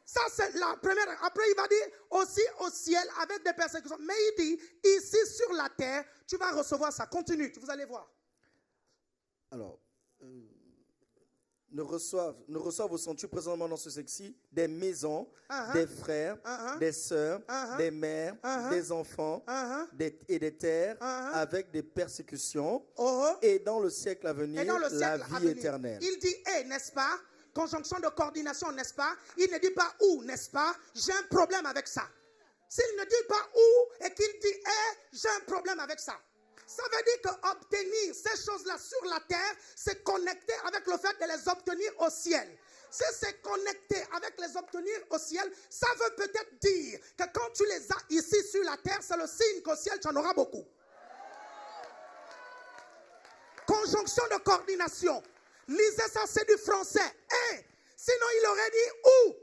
Ça, c'est la première. Après, il va dire aussi au ciel avec des persécutions. Mais il dit ici sur la terre, tu vas recevoir ça. Continue, vous allez voir. alors, ne reçoivent au sanctuaire présentement dans ce siècle-ci des maisons, des frères, des sœurs, des mères, des enfants et des terres avec des persécutions et dans le siècle à venir, la vie éternelle. Il dit n'est-ce pas? Conjonction de coordination, n'est-ce pas? Il ne dit pas où, n'est-ce pas? J'ai un problème avec ça. S'il ne dit pas où et qu'il dit j'ai un problème avec ça. Ça veut dire qu'obtenir ces choses-là sur la terre, c'est connecté avec le fait de les obtenir au ciel. Si c'est connecté avec les obtenir au ciel, ça veut peut-être dire que quand tu les as ici sur la terre, c'est le signe qu'au ciel, tu en auras beaucoup. Conjonction de coordination. Lisez ça, c'est du français. Sinon, il aurait dit où?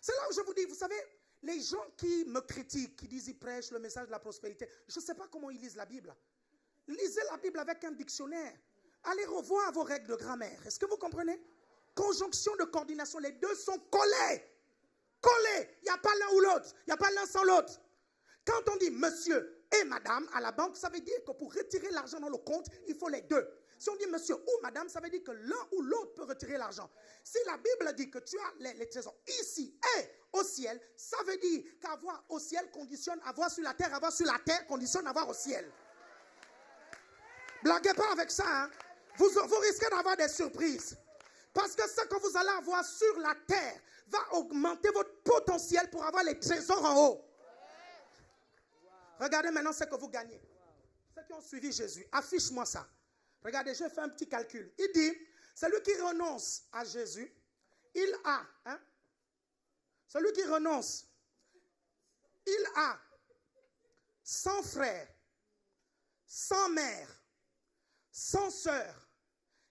C'est là où je vous dis, vous savez, les gens qui me critiquent, qui disent qu'ils prêchent le message de la prospérité, je ne sais pas comment ils lisent la Bible. Lisez la Bible avec un dictionnaire. Allez revoir vos règles de grammaire. Est-ce que vous comprenez? Conjonction de coordination, les deux sont collés. Collés. Il n'y a pas l'un ou l'autre. Il n'y a pas l'un sans l'autre. Quand on dit monsieur et madame à la banque, ça veut dire que pour retirer l'argent dans le compte, il faut les deux. Si on dit monsieur ou madame, ça veut dire que l'un ou l'autre peut retirer l'argent. Si la Bible dit que tu as les trésors ici et au ciel, ça veut dire qu'avoir au ciel conditionne avoir sur la terre conditionne avoir au ciel. Blaguez pas avec ça, hein? Vous risquez d'avoir des surprises. Parce que ce que vous allez avoir sur la terre va augmenter votre potentiel pour avoir les trésors en haut. Regardez maintenant ce que vous gagnez. Ceux qui ont suivi Jésus, affiche-moi ça. Regardez, je fais un petit calcul. Il dit, celui qui renonce à Jésus, il a, celui qui renonce, il a 100 frères, 100 mères, 100 sœurs,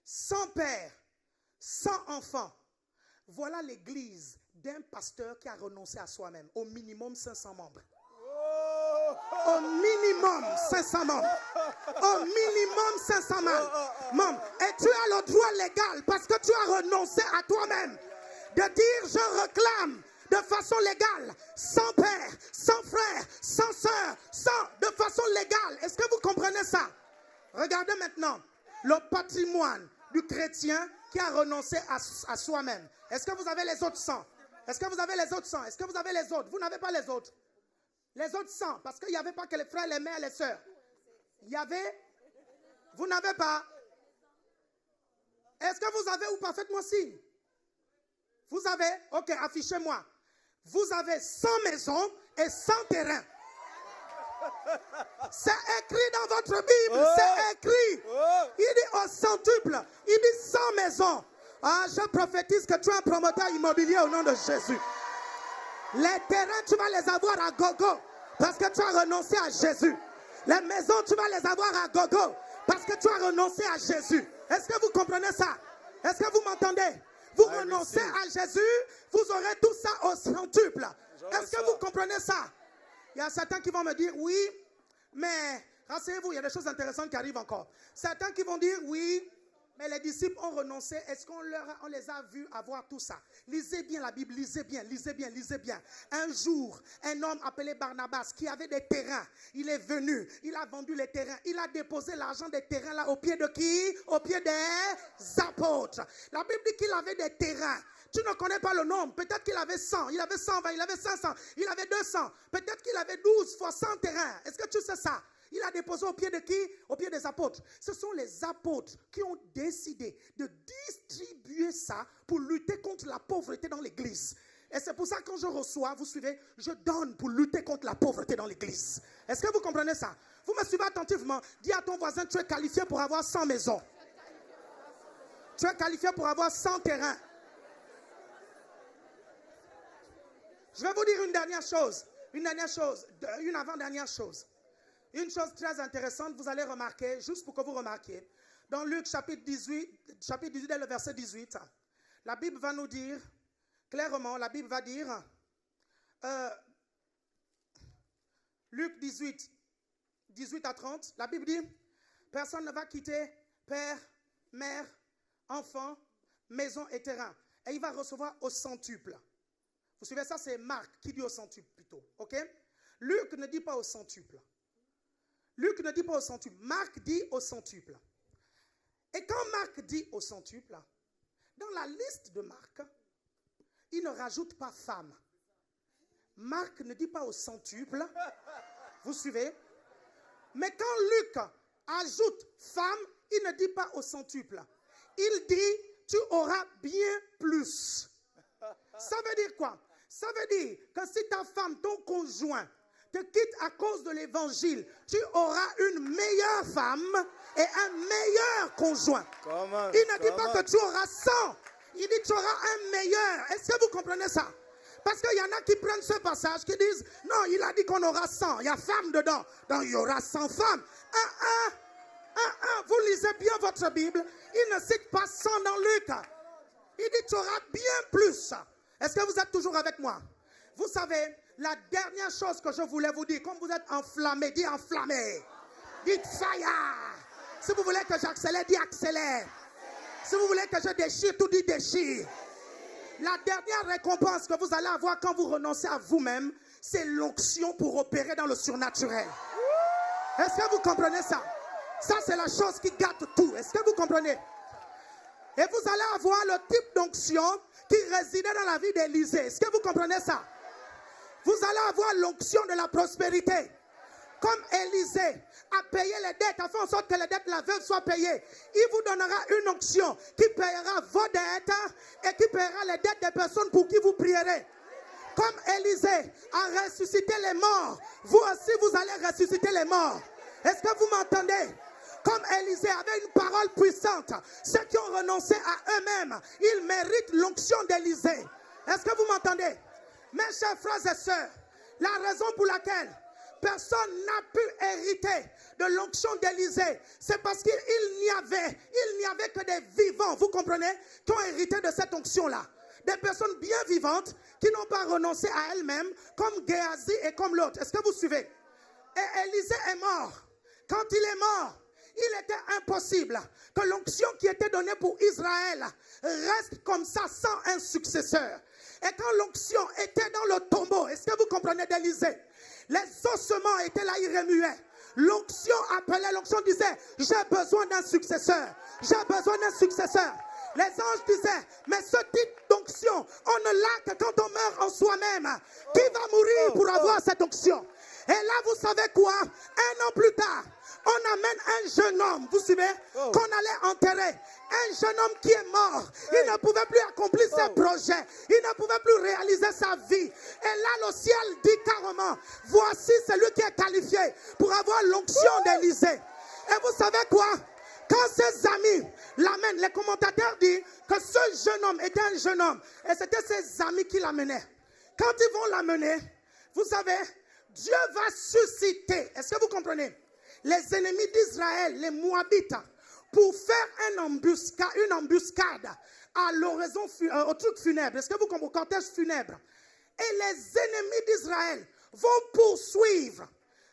100 pères, 100 enfants. Voilà l'église d'un pasteur qui a renoncé à soi-même. Au minimum 500 membres. Au minimum 500 membres. Au minimum 500 membres. Et tu as le droit légal parce que tu as renoncé à toi-même. De dire je réclame de façon légale 100 pères, 100 frères, 100 sœurs, 100 de façon légale. Est-ce que vous comprenez ça? Regardez maintenant le patrimoine du chrétien qui a renoncé à soi-même. Est-ce que vous avez les autres 100? Est-ce que vous avez les autres 100? Est-ce que vous avez les autres? Vous n'avez pas les autres. Les autres 100, parce qu'il n'y avait pas que les frères, les mères, les sœurs. Il y avait, vous n'avez pas. Est-ce que vous avez ou pas? Faites-moi signe. Vous avez, ok, affichez-moi. Vous avez 100 maisons et 100 terrains. C'est écrit dans votre Bible, c'est écrit. Il dit au centuple, il dit 100 maisons. Ah, je prophétise que tu es un promoteur immobilier au nom de Jésus. Les terrains, tu vas les avoir à gogo parce que tu as renoncé à Jésus. Les maisons, tu vas les avoir à gogo parce que tu as renoncé à Jésus. Est-ce que vous comprenez ça? Est-ce que vous m'entendez? Vous renoncez à Jésus, vous aurez tout ça au centuple. Est-ce que vous comprenez ça? Il y a certains qui vont me dire oui, mais rassurez-vous, il y a des choses intéressantes qui arrivent encore. Certains qui vont dire oui, mais les disciples ont renoncé. Est-ce qu'on les a vus avoir tout ça? Lisez bien la Bible, lisez bien, lisez bien, lisez bien. Un jour, un homme appelé Barnabas qui avait des terrains, il est venu, il a vendu les terrains, il a déposé l'argent des terrains là au pied de qui? Au pied des apôtres. La Bible dit qu'il avait des terrains. Tu ne connais pas le nombre. Peut-être qu'il avait 100, il avait 120, il avait 500, il avait 200. Peut-être qu'il avait 12 fois 100 terrains. Est-ce que tu sais ça? Il a déposé au pied de qui? Au pied des apôtres. Ce sont les apôtres qui ont décidé de distribuer ça pour lutter contre la pauvreté dans l'église. Et c'est pour ça que quand je reçois, vous suivez, je donne pour lutter contre la pauvreté dans l'église. Est-ce que vous comprenez ça? Vous me suivez attentivement. Dis à ton voisin, tu es qualifié pour avoir 100 maisons. Tu es qualifié pour avoir 100 terrains. Je vais vous dire une dernière chose, une avant-dernière chose. Une chose très intéressante, vous allez remarquer, juste pour que vous remarquiez, dans Luc chapitre 18, dès le verset 18, la Bible va nous dire, clairement, la Bible va dire, Luc 18, 18 à 30, la Bible dit, personne ne va quitter père, mère, enfant, maison et terrain. Et il va recevoir au centuple. Vous suivez ça, c'est Marc qui dit au centuple plutôt. Ok? Luc ne dit pas au centuple. Luc ne dit pas au centuple. Marc dit au centuple. Et quand Marc dit au centuple, dans la liste de Marc, il ne rajoute pas femme. Marc ne dit pas au centuple. Vous suivez? Mais quand Luc ajoute femme, il ne dit pas au centuple. Il dit, tu auras bien plus. Ça veut dire quoi? Ça veut dire que si ta femme, ton conjoint, te quitte à cause de l'évangile, tu auras une meilleure femme et un meilleur conjoint. Il ne dit pas que tu auras 100. Il dit tu auras un meilleur. Est-ce que vous comprenez ça? Parce qu'il y en a qui prennent ce passage, qui disent, non, il a dit qu'on aura 100. Il y a femme dedans. Donc il y aura 100 femmes. Vous lisez bien votre Bible. Il ne cite pas 100 dans Luc. Il dit tu auras bien plus. Est-ce que vous êtes toujours avec moi? Vous savez, la dernière chose que je voulais vous dire, comme vous êtes enflammé, dites enflammé. Dites fire. Si vous voulez que j'accélère, dites accélère. Si vous voulez que je déchire, tout dit déchire. La dernière récompense que vous allez avoir quand vous renoncez à vous-même, c'est l'onction pour opérer dans le surnaturel. Est-ce que vous comprenez ça? Ça, c'est la chose qui gâte tout. Est-ce que vous comprenez? Et vous allez avoir le type d'onction qui résidait dans la vie d'Élisée. Est-ce que vous comprenez ça? Vous allez avoir l'onction de la prospérité. Comme Élisée a payé les dettes, a fait en sorte que les dettes de la veuve soient payées, il vous donnera une onction qui payera vos dettes et qui payera les dettes des personnes pour qui vous prierez. Comme Élisée a ressuscité les morts, vous aussi vous allez ressusciter les morts. Est-ce que vous m'entendez? Comme Élisée avait une parole puissante, ceux qui ont renoncé à eux-mêmes, ils méritent l'onction d'Élisée. Est-ce que vous m'entendez? Mes chers frères et sœurs, la raison pour laquelle personne n'a pu hériter de l'onction d'Élisée, c'est parce qu'il n'y avait que des vivants, vous comprenez, qui ont hérité de cette onction-là. Des personnes bien vivantes qui n'ont pas renoncé à elles-mêmes, comme Géasi et comme l'autre. Est-ce que vous suivez? Et Élisée est mort. Quand il est mort, il était impossible que l'onction qui était donnée pour Israël reste comme ça sans un successeur. Et quand l'onction était dans le tombeau, est-ce que vous comprenez d'Élisée? Les ossements étaient là, ils remuaient. L'onction appelait, l'onction disait, j'ai besoin d'un successeur. J'ai besoin d'un successeur. Les anges disaient, mais ce type d'onction, on ne l'a que quand on meurt en soi-même. Qui va mourir pour avoir cette onction? Et là, vous savez quoi? 1 an plus tard, on amène un jeune homme, vous suivez, qu'on allait enterrer. Un jeune homme qui est mort. Il ne pouvait plus accomplir ses projets. Il ne pouvait plus réaliser sa vie. Et là, le ciel dit carrément, voici celui qui est qualifié pour avoir l'onction d'Élisée. Et vous savez quoi? Quand ses amis l'amènent, les commentateurs disent que ce jeune homme était un jeune homme. Et c'était ses amis qui l'amenaient. Quand ils vont l'amener, vous savez, Dieu va susciter, est-ce que vous comprenez, les ennemis d'Israël, les Moabites, pour faire une embuscade à l'oraison, au truc funèbre. Est-ce que vous comprenez, au cortège funèbre? Et les ennemis d'Israël vont poursuivre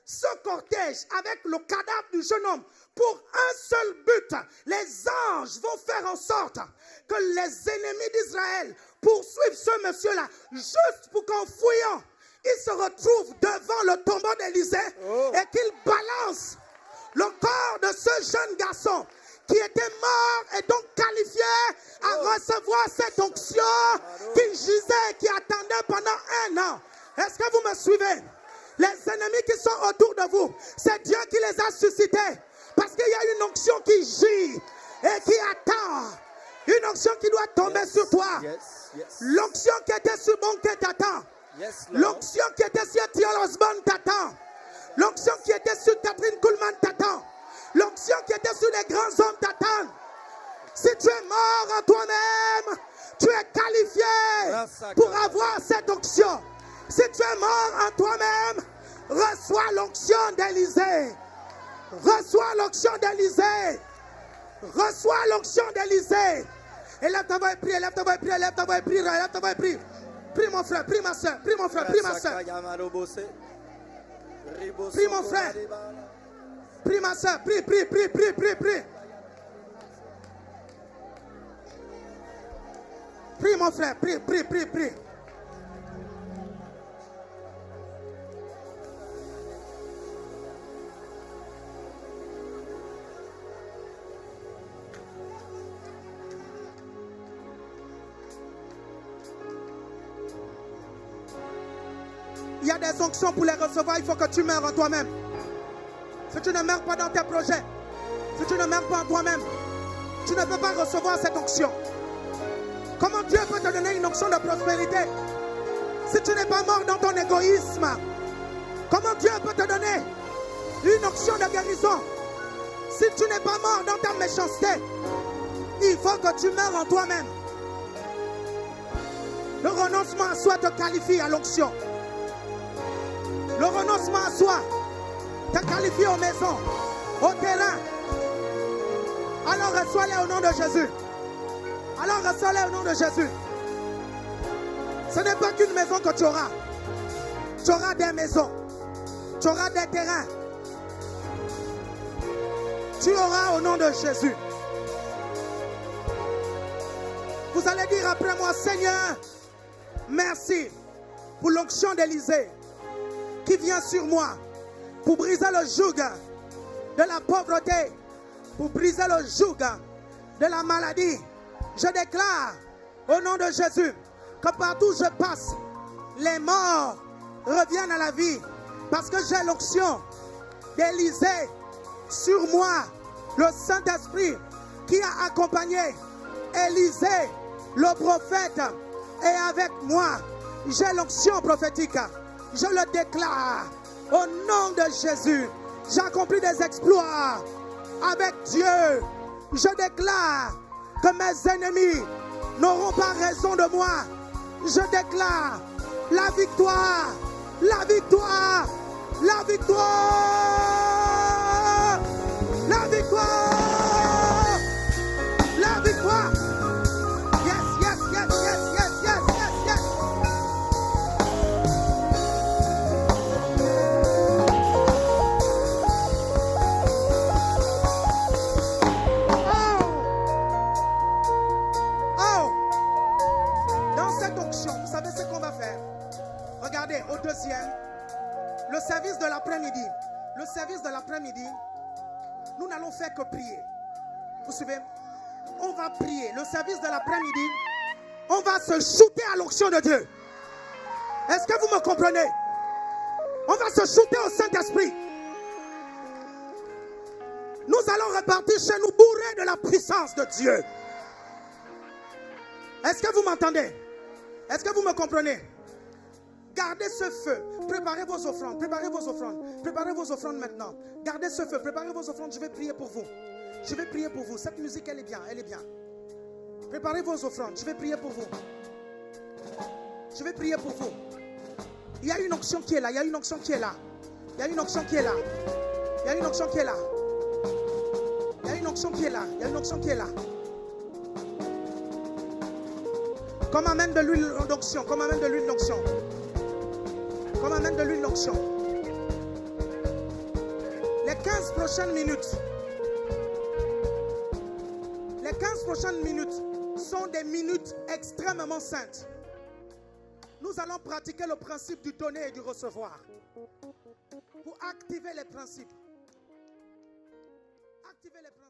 ce cortège avec le cadavre du jeune homme pour un seul but. Les anges vont faire en sorte que les ennemis d'Israël poursuivent ce monsieur-là, juste pour qu'en fouillant, il se retrouve devant le tombeau d'Élisée et qu'il balance le corps de ce jeune garçon qui était mort et donc qualifié à recevoir cette onction, qui gisait, qui attendait pendant 1 an. Est-ce que vous me suivez? Les ennemis qui sont autour de vous, c'est Dieu qui les a suscités. Parce qu'il y a une onction qui gît et qui attend. Une onction qui doit tomber sur toi. L'onction qui était sur Bonquet t'attend. L'onction qui était sur Thierry Osborne t'attend. L'onction qui était sur Catherine Kuhlman t'attend. L'onction qui était sur les grands hommes t'attend. Si tu es mort en toi-même, tu es qualifié pour avoir cette onction. Si tu es mort en toi-même, reçois l'onction d'Élisée. Reçois l'onction d'Élisée. Reçois l'onction d'Élisée. Élève ta voix et prie, élève ta voix et prie, élève ta voix et prie, élève ta voix et prie. Prie mon frère, prie ma soeur, prie mon frère, prie ma soeur. Prie mon frère. Prie ma soeur, prie, prie, prie, prie, prie, prie. Prie mon frère, prie, prie, prie, prie. Il y a des onctions pour les recevoir, il faut que tu meurs en toi-même. Si tu ne meurs pas dans tes projets, si tu ne meurs pas en toi-même, tu ne peux pas recevoir cette onction. Comment Dieu peut te donner une onction de prospérité si tu n'es pas mort dans ton égoïsme? Comment Dieu peut te donner une onction de guérison si tu n'es pas mort dans ta méchanceté? Il faut que tu meurs en toi-même. Le renoncement à soi te qualifie à l'onction. Le renoncement à soi te qualifie aux maisons, au terrain. Alors reçois-les au nom de Jésus. Alors reçois-les au nom de Jésus. Ce n'est pas qu'une maison que tu auras. Tu auras des maisons. Tu auras des terrains. Tu auras au nom de Jésus. Vous allez dire après moi, Seigneur, merci pour l'onction d'Élysée qui vient sur moi pour briser le joug de la pauvreté, pour briser le joug de la maladie. Je déclare au nom de Jésus que partout où je passe, les morts reviennent à la vie parce que j'ai l'onction d'Élysée sur moi, le Saint-Esprit qui a accompagné Élysée, le prophète, est avec moi. J'ai l'onction prophétique. Je le déclare au nom de Jésus. J'accomplis des exploits avec Dieu. Je déclare que mes ennemis n'auront pas raison de moi. Je déclare la victoire, la victoire, la victoire, la victoire, la victoire. Yes, yes, yes, yes, yes, yes, yes, yes. Vous savez ce qu'on va faire? Regardez, au deuxième, le service de l'après-midi. Le service de l'après-midi, nous n'allons faire que prier. Vous suivez? On va prier. Le service de l'après-midi, on va se shooter à l'onction de Dieu. Est-ce que vous me comprenez? On va se shooter au Saint-Esprit. Nous allons repartir chez nous bourrés de la puissance de Dieu. Est-ce que vous m'entendez? Est-ce que vous me comprenez? Gardez ce feu. Préparez vos offrandes. Préparez vos offrandes. Préparez vos offrandes maintenant. Gardez ce feu. Préparez vos offrandes. Je vais prier pour vous. Je vais prier pour vous. Cette musique, elle est bien. Elle est bien. Préparez vos offrandes. Je vais prier pour vous. Je vais prier pour vous. Il y a une onction qui est là. Il y a une onction qui est là. Il y a une onction qui est là. Il y a une onction qui est là. Il y a une onction qui est là. Il y a une onction qui est là. Comme amène de l'huile d'onction. Comme amène de l'huile d'onction. Comme amène de l'huile d'onction. Les 15 prochaines minutes. Les 15 prochaines minutes sont des minutes extrêmement saintes. Nous allons pratiquer le principe du donner et du recevoir. Pour activer les principes. Activer les principes.